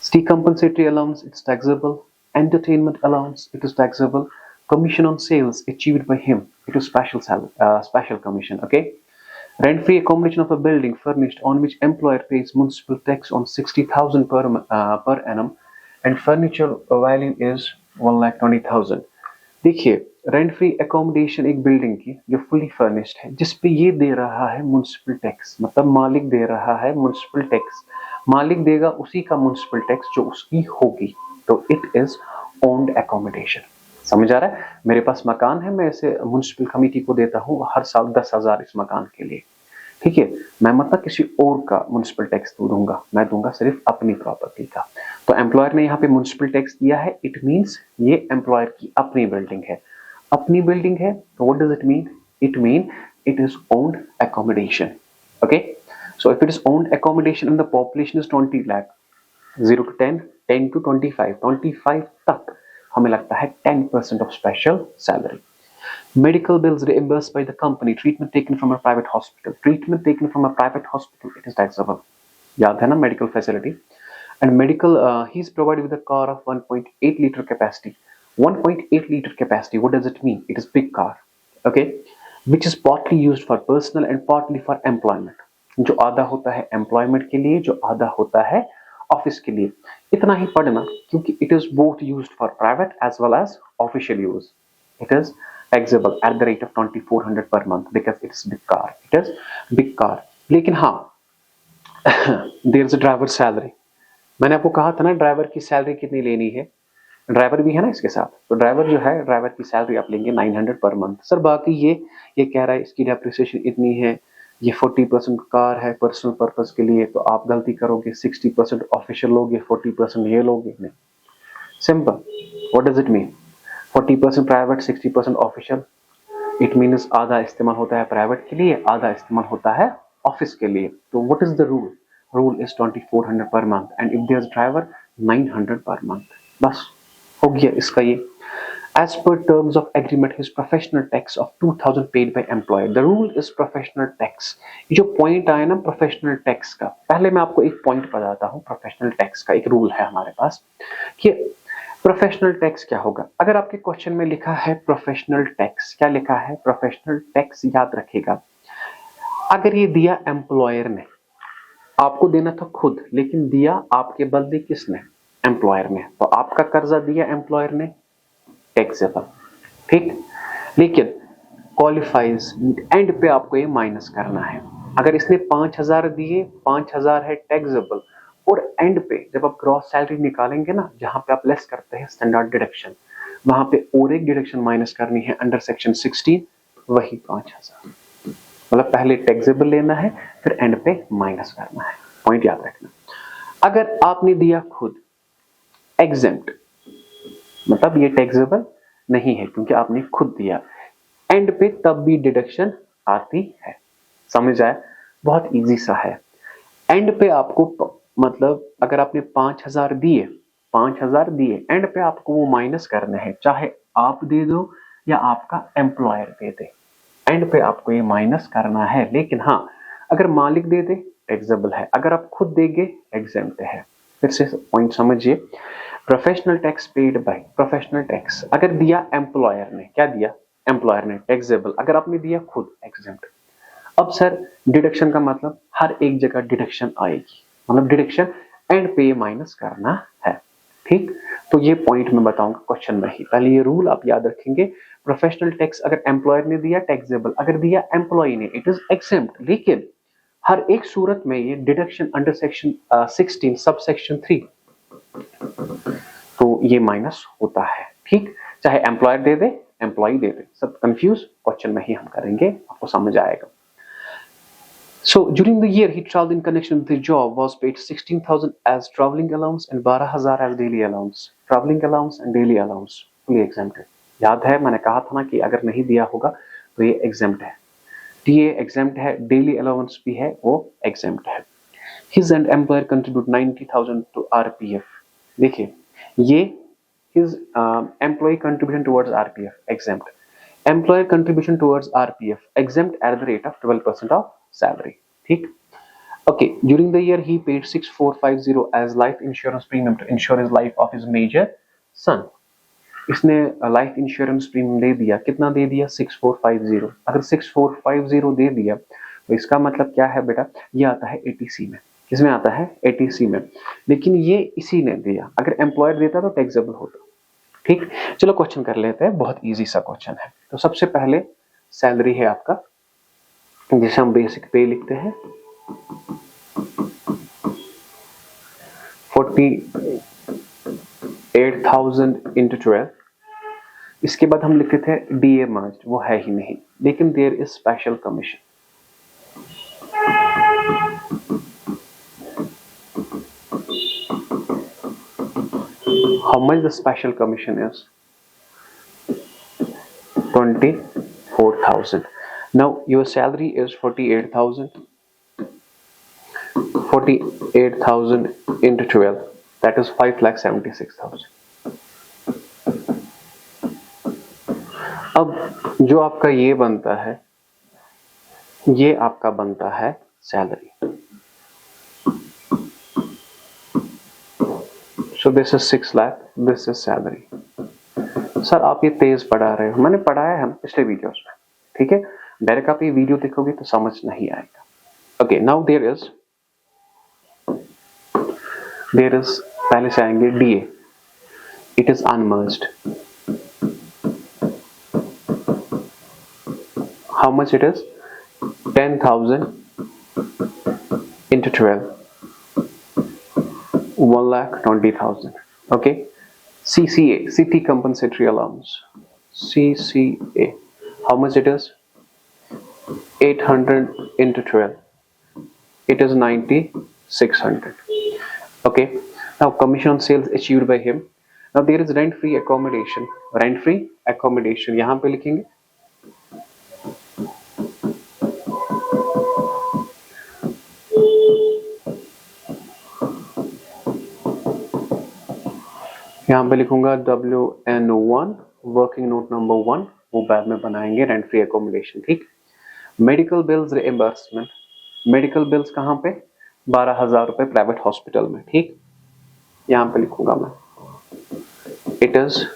city compensatory allowance it's taxable, entertainment allowance it is taxable, commission on sales achieved by him it is special commission, okay। rent free accommodation of a building furnished on which employer pays municipal tax on 60,000 per annum and furniture value is 1,20,000। देखिए rent free accommodation एक building की जो fully furnished है, जिसपे ये दे रहा है municipal tax, मतलब मालिक दे रहा है म्युनिसिपल टैक्स, मालिक देगा उसी का म्युनिसिपल टैक्स जो उसकी होगी, तो इट इज ओन्ड एकोमोडेशन। समझ आ रहा है? मेरे पास मकान है, मैं इसे म्युनिसिपल कमेटी को देता हूँ हर साल 10,000 इस मकान के लिए, ठीक है। मैं मतलब किसी और का म्युनिसिपल टैक्स दूंगा, मैं दूंगा सिर्फ अपनी प्रॉपर्टी का। तो एम्प्लॉयर ने यहाँ पे म्युनिसिपल टैक्स दिया है, इट मींस ये एम्प्लॉयर की अपनी बिल्डिंग है, अपनी बिल्डिंग है, तो what does it mean? It mean it is owned accommodation, okay. So if it is owned accommodation and the population is 20 lakh, 0 to 10, 10 to 25, 25 तक हमें लगता है 10% of special salary. Medical bills reimbursed by the company, treatment taken from a private hospital. Treatment taken from a private hospital, it is taxable. याद है ना medical facility. And medical, he's provided with a car of 1.8 liter capacity. 1.8 liter capacity, what does it mean? It is big car, okay, which is partly used for personal and partly for employment. जो आधा होता है employment के लिए, जो आधा होता है ऑफिस के लिए. इतना ही पढ़ना, क्योंकि it is both used for private as well as official use. It is taxable at the rate of 2400 per month because it is big car. It is big car. लेकिन हाँ, there is a driver salary. मैंने आपको कहा था ना driver की salary कितनी लेनी है. ड्राइवर भी है ना इसके साथ, तो ड्राइवर जो है, ड्राइवर की सैलरी आप लेंगे 900 पर मंथ. सर बाकी ये कह रहा है इसकी डेप्रिसिएशन इतनी है, ये 40% कार है पर्सनल पर्पस के लिए, तो आप गलती करोगे, 60% ऑफिशियल लोगे, 40% ये लोगे. नहीं, simple. What does it mean? 40% private, 60% official. It means आधा इस्तेमाल होता है प्राइवेट के लिए, आधा इस्तेमाल होता है ऑफिस के लिए. तो what is the rule? Rule is 2400 per month, and if there's driver 900 per month. बस हो गया इसका ये. As per terms of agreement, his professional tax of 2000 paid by employer. The rule is professional tax. ये जो point आया ना professional tax का, पहले मैं आपको एक पॉइंट बताता हूँ. प्रोफेशनल टैक्स का एक रूल है हमारे पास कि प्रोफेशनल टैक्स क्या होगा. अगर आपके क्वेश्चन में लिखा है प्रोफेशनल टैक्स, क्या लिखा है? Professional tax. याद रखिएगा, अगर ये दिया एम्प्लॉयर ने, आपको देना था खुद, लेकिन दिया आपके बदले किसने? एम्प्लॉयर ने. तो आपका कर्जा दिया एम्प्लॉयर ने, टैक्सेबल. ठीक, लेकिन क्वालिफाइज एंड पे आपको ये माइनस करना है. अगर इसने 5000 दिए, 5000 है टैक्सेबल, और एंड पे जब आप ग्रॉस सैलरी निकालेंगे ना, जहां पे आप लेस करते हैं स्टैंडर्ड डिडक्शन, वहां पे और एक डिडक्शन माइनस करनी है अंडर सेक्शन 16, वही 5000. मतलब पहले टैक्सेबल लेना है, फिर एंड पे माइनस करना है. पॉइंट याद रखना. अगर आपने दिया खुद एग्जेम्प्ट, मतलब ये टैक्सेबल नहीं है क्योंकि आपने खुद दिया, एंड पे तब भी डिडक्शन आती है. समझ आया? बहुत इजी सा है. एंड पे आपको, मतलब अगर आपने 5000 दिए, 5000 दिए, एंड पे आपको वो माइनस करना है, चाहे आप दे दो या आपका एम्प्लॉयर दे दे, एंड पे आपको ये माइनस करना है. लेकिन हाँ, अगर मालिक दे दे टैक्सेबल है, अगर आप खुद देंगे एग्जेम्प्ट है. फिर से पॉइंट समझिए. Professional tax paid by, professional tax अगर दिया एम्प्लॉयर ने, क्या दिया? एम्प्लॉयर ने, टैक्सेबल. अगर आपने दिया खुद, एग्जेम्प्ट. अब सर डिडक्शन का मतलब हर एक जगह डिडक्शन आएगी, मतलब डिडक्शन एंड पे माइनस करना है. ठीक, तो ये पॉइंट मैं बताऊंगा क्वेश्चन में ही. पहले ये रूल आप याद रखेंगे. प्रोफेशनल टैक्स अगर एम्प्लॉयर ने दिया टैक्सेबल, अगर दिया एम्प्लॉय ने इट इज एग्जेम्प्ट. लेकिन हर एक सूरत में ये deduction under section 16 sub section 3, तो ये माइनस होता है. ठीक, चाहे एम्प्लॉयर दे दे, एम्प्लॉय दे दे, सब कंफ्यूज क्वेश्चन में ही हम करेंगे, आपको समझ आएगा. So during the year he traveled in connection with his job was paid 16,000 as traveling allowance and 12,000 as daily allowance. Traveling allowance and daily allowance fully exempted. याद है मैंने कहा था ना कि अगर नहीं दिया होगा तो ये exempt है. टीए exempt है, daily allowance भी है, वो exempt है. His and employer contribute 90,000 to RPF. देखिए ये his employee contribution towards RPF exempt. Employer contribution towards RPF exempt at the rate of 12% of salary. ठीक. Okay, during the year he paid 6450 as life insurance premium to insure his life of his major son. इसने life insurance premium दे दिया. कितना दे दिया? 6450. अगर 6450 दे दिया तो इसका मतलब क्या है बेटा? ये आता है एटीसी में. किसमें आता है? एटीसी में. लेकिन ये इसी ने दिया. अगर एम्प्लॉयर देता तो टैक्सेबल होता. ठीक, चलो क्वेश्चन कर लेते हैं. बहुत इजी सा क्वेश्चन है. तो सबसे पहले सैलरी है आपका, जिसे हम बेसिक पे लिखते हैं 48,000 into 12. इसके बाद हम लिखते थे डीए मर्ज, वो है ही नहीं, लेकिन there is special commission. How much the special commission is? 24,000. Now your salary is 48,000. 48,000 into 12, that is 5,76,000. अब जो आपका ये बनता है, ये आपका बनता है salary. So this is 6 lakh, this is salary. Sir आप ये तेज पढ़ा रहे हो, मैंने पढ़ाया है हम पिछले वीडियोस में, ठीक है। डायरेक्ट आप ये वीडियो देखोगे तो समझ नहीं आएगा। ओके, नाउ देयर इज पहले से आएंगे DA, it is unmerged. How much it is? 10,000 into 12, 1,20,000. Okay. CCA, City Compensatory Allowance, CCA, how much it is? 800 into 12, it is 9,600. Okay. Now commission on sales achieved by him. Now there is rent free accommodation. Rent free accommodation यहाँ पे लिखेंगे, यहाँ पे लिखूंगा WN1, working note number 1, वो बाद में बनाएंगे रेंट फ्री एकोमोडेशन, ठीक। Medical bills reimbursement, medical bills कहाँ पे? 12,000 रुपए प्राइवेट हॉस्पिटल में, ठीक। यहाँ पे लिखूंगा मैं, इट इज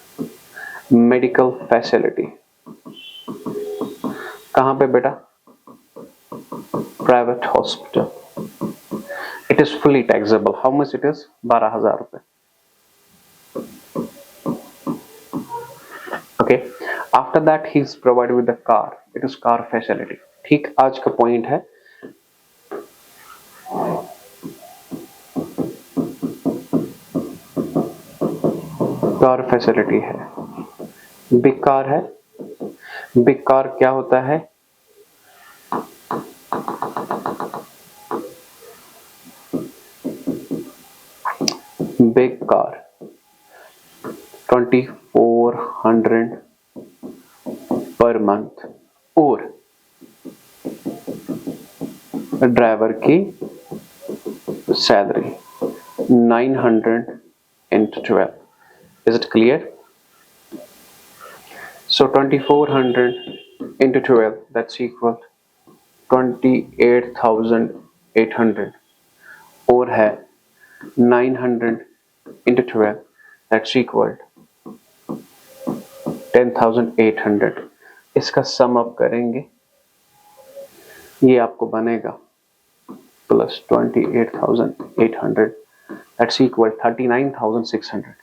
मेडिकल फैसिलिटी। कहाँ पे बेटा? Private hospital. It is fully taxable. How much it is? 12,000 रुपए। Okay, after that he is provided with the car, it is car facility, ठीक। आज का पॉइंट है कार फैसिलिटी है, बिग कार है। बिग कार क्या होता है? बिग कार 2,400 पर मंथ, और ड्राइवर की salary 900 into 12. Is it clear? So 2,400 into 12, that's equal 28,800, और है 900 into 12, that's equal 10,800। इसका सम अप करेंगे, ये आपको बनेगा प्लस 28,800, that's equal 39,600।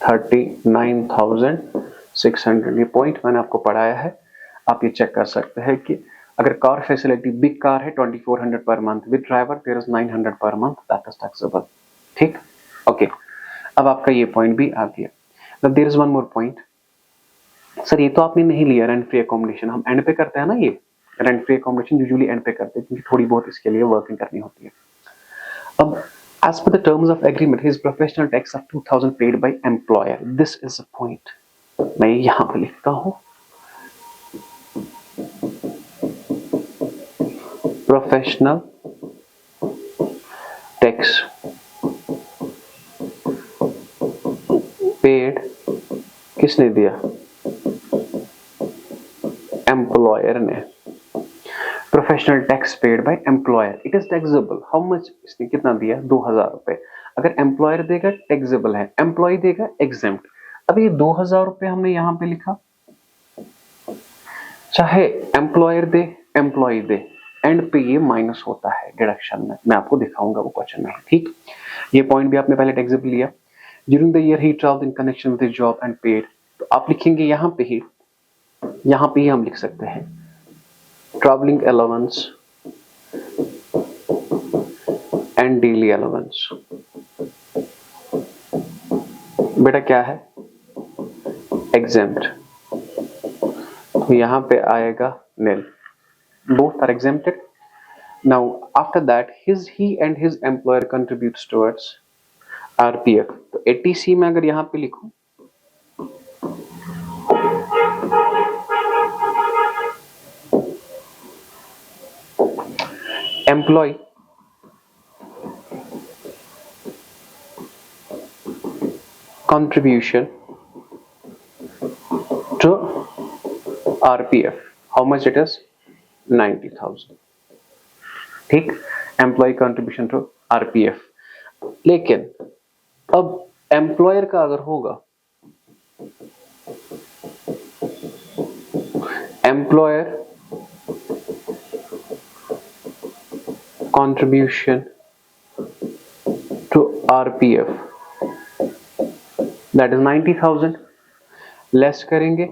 39,600, ये पॉइंट मैंने आपको पढ़ाया है। आप ये चेक कर सकते हैं कि अगर कार फैसिलिटी बिग कार है 2,400 per month, with driver there is 900 per month, that is taxable, ठीक। ओके, अब आपका ये पॉइंट भी आ गया। Now there is one more point. Sir ये तो आपने नहीं लिया रेंट फ्री अकोमोडेशन, हम एंड पे करते हैं ना, ये rent free accommodation usually end पे करते हैं क्योंकि थोड़ी बहुत इसके लिए वर्किंग करनी होती है। अब as per the terms of agreement, his professional tax of 2,000 paid by employer. This is a point. मैं यहां पे लिखता हूं, प्रोफेशनल टैक्स पेड किसने दिया? एम्प्लॉयर ने। Professional tax paid by employer, it is taxable. How much? इसने कितना दिया? 2,000 रुपए। अगर एम्प्लॉयर देगा टैक्सेबल है, एम्प्लॉय देगा एग्जेम्प्ट। अब ये 2,000 रुपए हमने यहां पे लिखा, चाहे एम्प्लॉयर दे एम्प्लॉय दे, एंड पे ये माइनस होता है डिडक्शन में, मैं आपको दिखाऊंगा वो क्वेश्चन में, ठीक। ये पॉइंट भी आपने पहले टैक्सेबल लिया। During the year he travelled in connection with his job and paid, तो आप लिखेंगे यहां पे ही हम लिख सकते हैं travelling allowance and daily allowance. बेटा क्या है? एग्जेम्प्ट, तो यहां पे आएगा nil, both are exempted। Now after that he and his employer contributes towards RPF, तो 80C में अगर यहां पे लिखूं, employ contribution to RPF. How much it is? 90,000. ठीक, एम्प्लॉय कंट्रीब्यूशन टू RPF. लेकिन अब एम्प्लॉयर का अगर होगा, employer contribution to RPF, that is 90,000. Less करेंगे,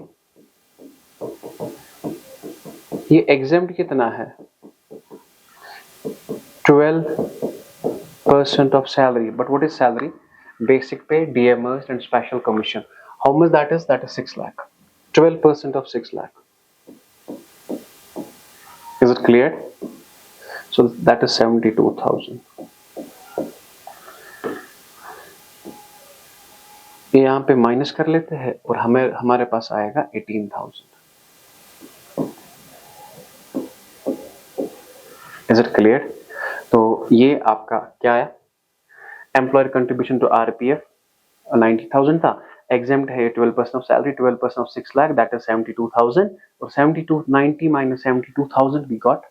ये एग्जेम्प्ट कितना है? 12% of salary. But what is salary? Basic pay, DMers and special commission. How much that is? That is 6 lakh. 12% of 6 lakh. Is it clear? So that is 72,000. ये यहाँ पे minus कर लेते हैं और हमारे पास आएगा 18,000. Is it clear? तो ये आपका क्या है? एम्प्लॉयर कंट्रीब्यूशन टू RPF 90,000 था, एग्जेम्प्ट है 12% of salary, 12% of 6 lakh, that is 72,000, और 72 90 minus 72,000 we got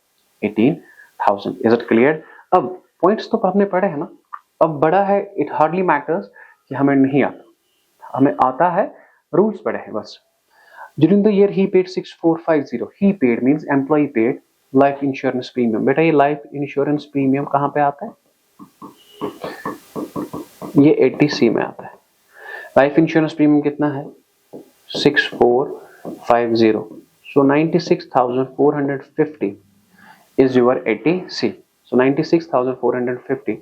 18,000. Is it clear? अब पॉइंट्स तो हमने पढ़े हैं ना. अब बड़ा है, इट हार्डली मैटर्स कि हमें नहीं आता, हमें आता है रूल्स पढ़े हैं बस. During the year he paid 6450. He paid means employ paid life insurance premium. बेटा ये लाइफ इंश्योरेंस प्रीमियम कहां पे आता है? ये 80C में आता है. लाइफ इंश्योरेंस प्रीमियम कितना है? 6450. सो 96,450 is your 80C. So 96,450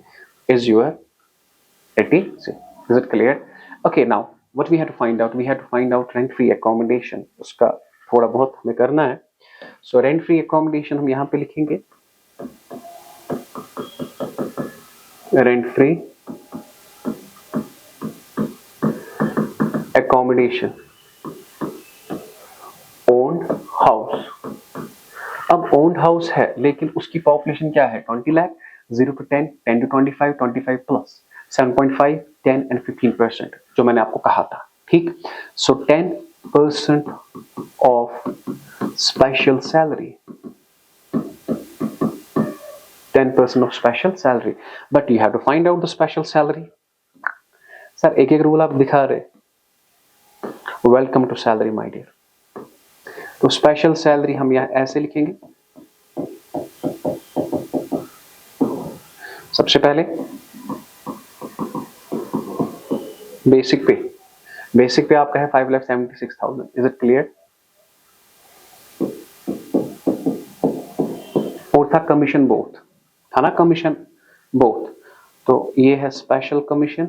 is your 80C. Is it clear? Okay, now what we have to find out? We have to find out rent free accommodation. उसका थोड़ा बहुत हमें करना है. So rent free accommodation हम यहाँ पे लिखेंगे rent free accommodation owned house. अब owned house है लेकिन उसकी पॉपुलेशन क्या है? 20 lakh. 0 to 10, 10 to 25, 25 plus 7.5, 10 and 15%, जो मैंने आपको कहा था. ठीक. So 10% of special salary. 10% of special salary. But you have to find out the special salary. Sir एक एक रूल आप दिखा रहे. Welcome to salary my dear. तो स्पेशल सैलरी हम यहां ऐसे लिखेंगे. सबसे पहले बेसिक पे. बेसिक पे आपका है 5,76,000. Is it clear? और था कमीशन बोथ, था ना कमीशन बोथ. तो ये है स्पेशल कमीशन.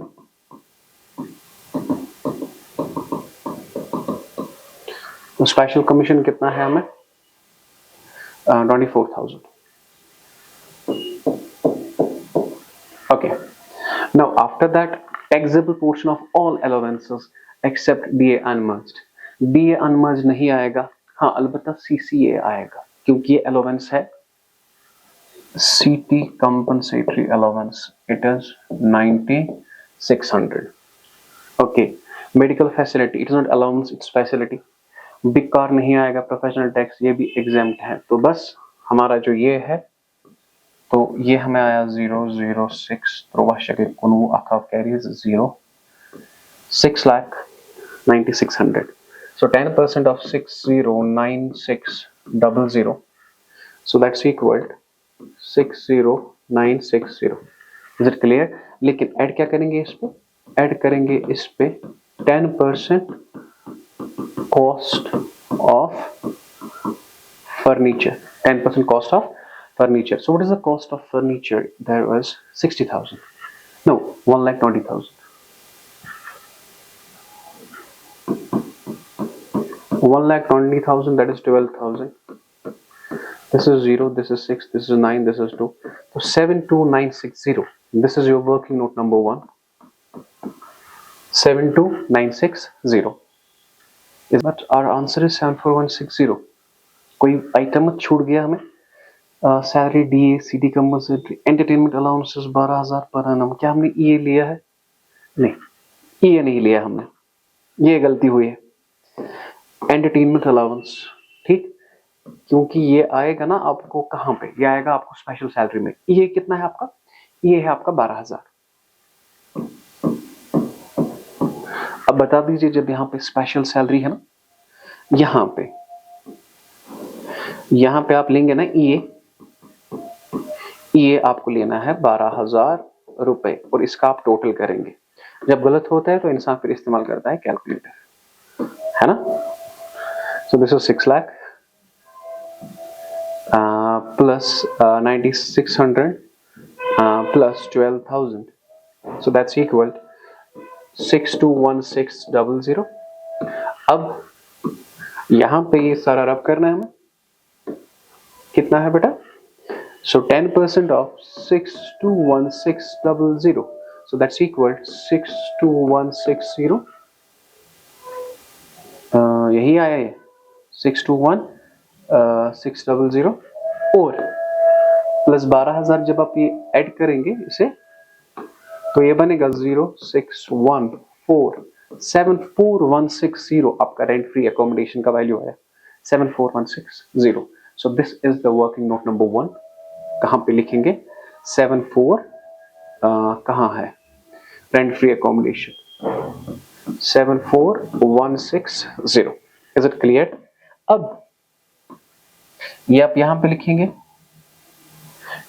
तो स्पेशल कमीशन कितना है हमें? 24,000. Okay. Now after that, taxable portion of all allowances except DA unmerged. DA unmerged नहीं आएगा. हाँ अलबत्ता CCA आएगा क्योंकि ये allowance है CT compensatory allowance. It is 9,600. Okay. Medical facility. It is not allowance, it's facility. Big car नहीं आएगा. प्रोफेशनल टैक्स ये भी एग्जेम्प्ट है. तो बस हमारा जो ये है तो ये हमें आया 006 प्रवाशक कुनू आखा carries 6,96,00. So 10% of 60,96,00. So that's equal 60,960. Is it clear? लेकिन ऐड क्या करेंगे इस पे? ऐड करेंगे इस पे 10% cost of furniture. 10% cost of furniture. So what is the cost of furniture? There was 60,000. No, 1,20,000. 1,20,000, that is 12,000. This is 0, this is 6, this is 9, this is 2. So 72960. This is your working note number 1. 72960. But our answer is 74160. कोई item छूट गया हमें? Salary, DA, CD compulsory, entertainment allowances 12,000 per annum. क्या हमने ये लिया है? नहीं. ये नहीं लिया हमने, ये गलती हुई है। एंटरटेनमेंट अलाउंस, ठीक, क्योंकि ये आएगा ना आपको कहाँ पे, ये आएगा आपको स्पेशल सैलरी में। ये कितना है आपका, ये है आपका 12,000। अब बता दीजिए जब यहाँ पे स्पेशल सैलरी है ना, यहाँ पे आप लेंगे ना ये आपको लेना है 12,000 रुपए और इसका आप टोटल करेंगे। जब गलत होता है तो इंसान फिर इस्तेमाल करता है कैलकुलेटर, है ना। So this is 6 lakh plus 9600 plus 12,000, so that's equal 621600। अब यहां पे ये सारा रब करना है हमें, कितना है बेटा, so 10% of 621600, so that's equal 62160, यही आया ये 621600 और प्लस 12,000 जब आप ये ऐड करेंगे इसे तो ये बनेगा 061474160, आपका रेंट फ्री अकोमोडेशन का वैल्यू है 74160। So this is the working note number 1। कहाँ पे लिखेंगे 74 कहाँ है rent free accommodation 74160। Is it clear. अब ये आप यहाँ पे लिखेंगे,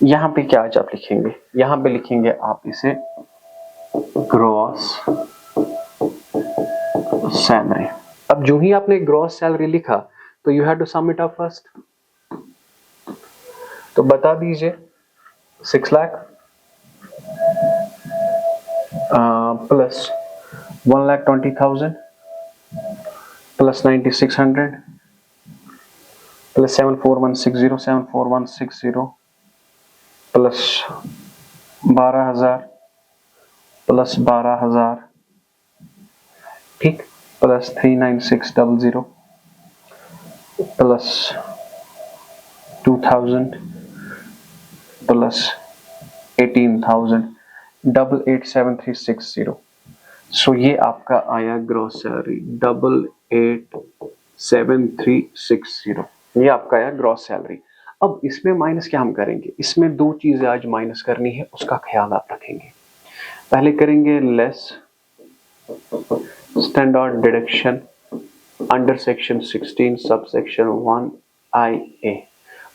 यहाँ पे क्या आज आप लिखेंगे, यहाँ पे लिखेंगे आप इसे ग्रॉस सैलरी। अब जो ही आपने ग्रॉस सैलरी लिखा तो you have to sum it up first. तो बता दीजिए 6 lakh plus 1,20,000 plus 9,600 plus 74160 plus 12,000 plus 12,000, ठीक, प्लस 39600 प्लस 2,000 प्लस 18,000 887360। सो ये आपका आया ग्रॉस सैलरी 887360, ये आपका आया ग्रॉस सैलरी। अब इसमें माइनस क्या हम करेंगे, इसमें दो चीजें आज माइनस करनी है, उसका ख्याल आप रखेंगे। पहले करेंगे less standard deduction under section 16 sub section 1IA।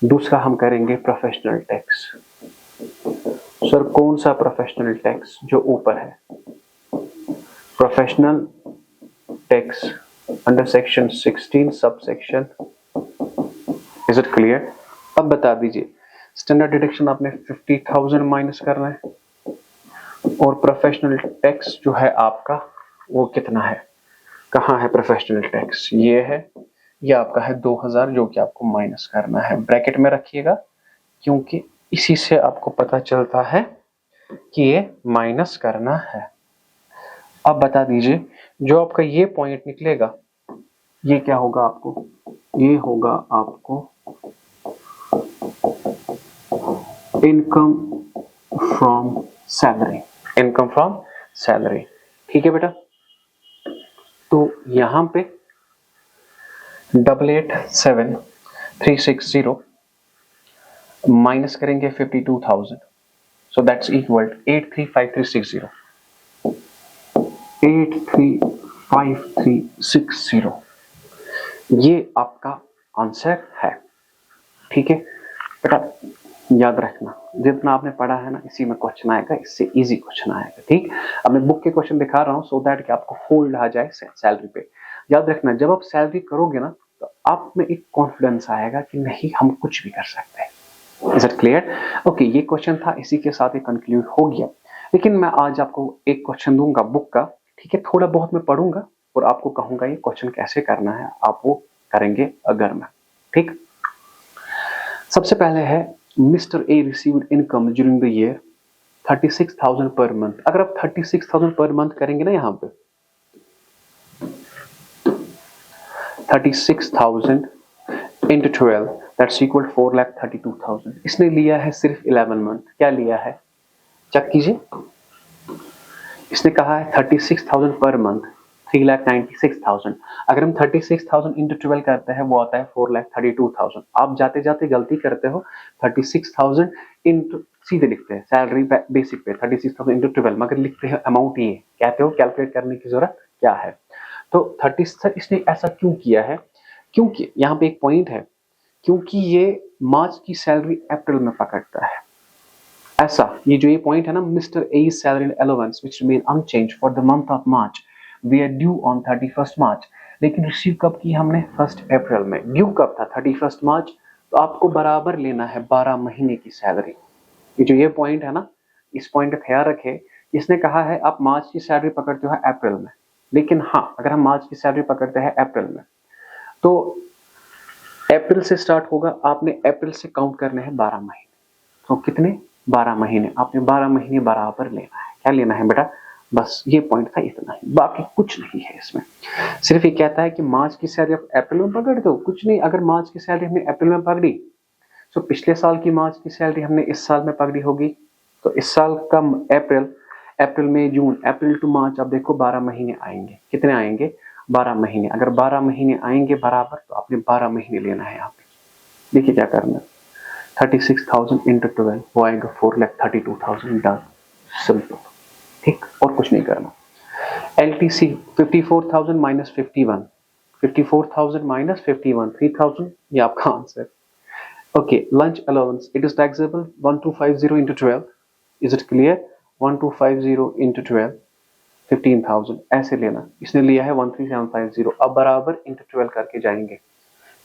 दूसरा हम करेंगे प्रोफेशनल टैक्स। सर कौन सा प्रोफेशनल टैक्स, जो ऊपर है professional tax under section 16 sub section. Is it clear. अब बता दीजिए स्टैंडर्ड डिडक्शन आपने 50,000 माइनस करना है और प्रोफेशनल टैक्स जो है आपका वो कितना है, कहाँ है प्रोफेशनल टैक्स, ये है, ये आपका है 2,000 जो कि आपको माइनस करना है। ब्रैकेट में रखिएगा क्योंकि इसी से आपको पता चलता है कि ये माइनस करना है। अब बता दीजिए जो आपका ये पॉइंट निकलेगा ये क्या होगा आपको, ये होगा आपको income from salary, income from salary, ठीक है बेटा। तो यहां पे 887360 माइनस करेंगे 52,000, सो दैट्स इक्वल 835360, 835360 ये आपका आंसर है, ठीक है बेटा। याद रखना जितना आपने पढ़ा है ना इसी में क्वेश्चन आएगा, इससे इजी क्वेश्चन आएगा, ठीक। अब मैं बुक के क्वेश्चन दिखा रहा हूं सो दैट कि आपको होल्ड आ जाए सैलरी पे। याद रखना जब आप सैलरी करोगे ना तो आप में एक कॉन्फिडेंस आएगा कि नहीं हम कुछ भी कर सकते हैं। Is it clear. ओके ये क्वेश्चन था, इसी के साथ ये कंक्लूड हो गया। लेकिन मैं आज आपको एक क्वेश्चन दूंगा बुक का, ठीक है, थोड़ा बहुत मैं पढ़ूंगा और आपको कहूंगा ये क्वेश्चन कैसे करना है, आप वो करेंगे अगर मैं, ठीक। सबसे पहले है mister A received income during the year 36,000 per month. अगर आप 36,000 पर मंथ करेंगे ना यहाँ पे 36,000 इंटू 12 दैट्स इक्वल 4,32,000। इसने लिया है सिर्फ 11 मंथ। क्या लिया है चेक कीजिए, इसने कहा है 36,000 पर मंथ, 3,96,000। अगर हम 36,000 इंटू 12 करते हैं वो आता है 4,32,000। आप जाते जाते गलती करते हो, 36,000 इंटू सीधे लिखते हैं सैलरी बेसिक पे 36,000 इंटू 12, मगर लिखते हैं अमाउंट ये, कहते हो कैलकुलेट करने की जरूरत क्या है। तो 30 सर इसने ऐसा क्यों किया है, क्योंकि यहाँ पे एक पॉइंट है, क्योंकि ये मार्च की सैलरी अप्रैल में पकड़ता है। ऐसा ये जो ये पॉइंट है ना, mister A salary and allowance which remain unchanged for the month of March, we are due on 31st March. लेकिन रिसीव कब की हमने, 1 अप्रैल में। ड्यू कब था, 31st मार्च। तो आपको बराबर लेना है 12 महीने की सैलरी। ये जो ये पॉइंट है ना, इस पॉइंट का ख्याल रखें। इसने कहा है आप मार्च की सैलरी पकड़ते हो अप्रैल में, लेकिन हाँ अगर हम मार्च की सैलरी पकड़ते हैं अप्रैल में तो अप्रैल से स्टार्ट होगा, आपने अप्रैल से काउंट करने हैं 12 महीने। तो कितने, 12 महीने। आपने 12 महीने बराबर लेना है। क्या लेना है बेटा, बस ये पॉइंट था, इतना ही, बाकी कुछ नहीं है इसमें। सिर्फ ये कहता है कि मार्च की सैलरी आप अप्रैल में पकड़ दो, कुछ नहीं। अगर मार्च की सैलरी हमने अप्रैल में पकड़ी तो पिछले साल की मार्च की सैलरी हमने इस साल में पकड़ी होगी, तो इस साल का अप्रैल, अप्रैल मई जून, अप्रैल टू मार्च, आप देखो 12 महीने आएंगे। कितने आएंगे, 12 महीने। अगर 12 महीने आएंगे बराबर तो आपने 12 महीने लेना है यहाँ पे। देखिए क्या करना है, 36,000 इंटू 12 वो आएगा 4,32,000। डन, सिंपल, ठीक, और कुछ नहीं करना। LTC 54,000 माइनस 51, 54,000 माइनस 51, 3,000, ये आपका answer. Okay, lunch allowance, it is taxable 1250 into 12। Is it clear, 1250 into 12, 15,000 ऐसे लेना। इसने लिया है 13,750। अब बराबर इंटू 12 करके जाएंगे,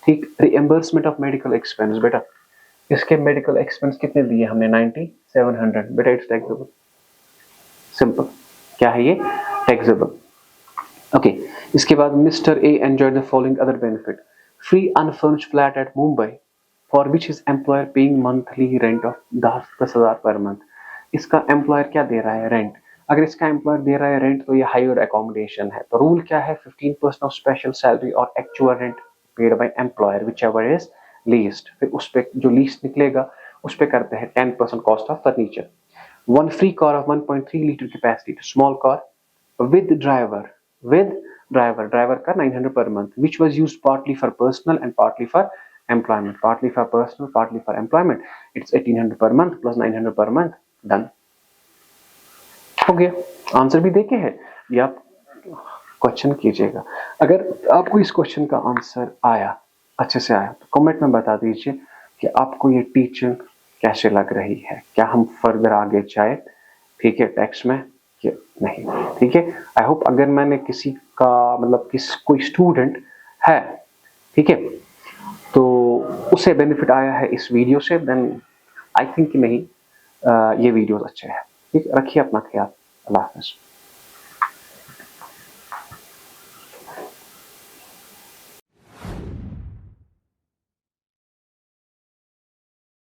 ठीक। रिएम्बर्समेंट ऑफ मेडिकल एक्सपेंस, बेटा इसके मेडिकल एक्सपेंस कितने दिए हमने, 9700। बेटा इट्स टैक्सेबल, सिंपल। क्या है ये, टैक्सेबल। ओके, इसके बाद mister A enjoyed the following other benefit, free unfurnished flat at Mumbai for which his employer paying monthly rent of 10,000 per month. इसका एम्प्लॉयर क्या दे रहा है, रेंट। अगर इसका एम्प्लॉयर दे रहा है रेंट तो ये हायर अकोमोडेशन है। तो रूल क्या है, 15% ऑफ स्पेशल सैलरी और actual rent paid by employer which ever is least. फिर उस पे जो लीस्ट निकलेगा उस पे करते हैं 10% cost of furniture. One free car of 1.3 litre capacity small car with driver, driver का 900 per month, which was used partly for personal and partly for employment. Partly for personal, partly for employment. It's 1,800 per month plus 900 per month. Done. हो गया, answer भी देके है। ये आप question कीजिएगा। अगर आपको इस क्वेश्चन का आंसर आया, अच्छे से आया, तो कमेंट में बता दीजिए कि आपको ये टीचिंग कैसे लग रही है। क्या हम फर्दर आगे जाए, ठीक है, टेक्स्ट में कि नहीं, ठीक है। आई होप अगर मैंने किसी का मतलब कोई स्टूडेंट है, ठीक है, तो उसे बेनिफिट आया है इस वीडियो से, देन आई थिंक कि नहीं ये वीडियोस अच्छे हैं। ठीक, रखिए अपना ख्याल। अल्लाह हाफ़िज़।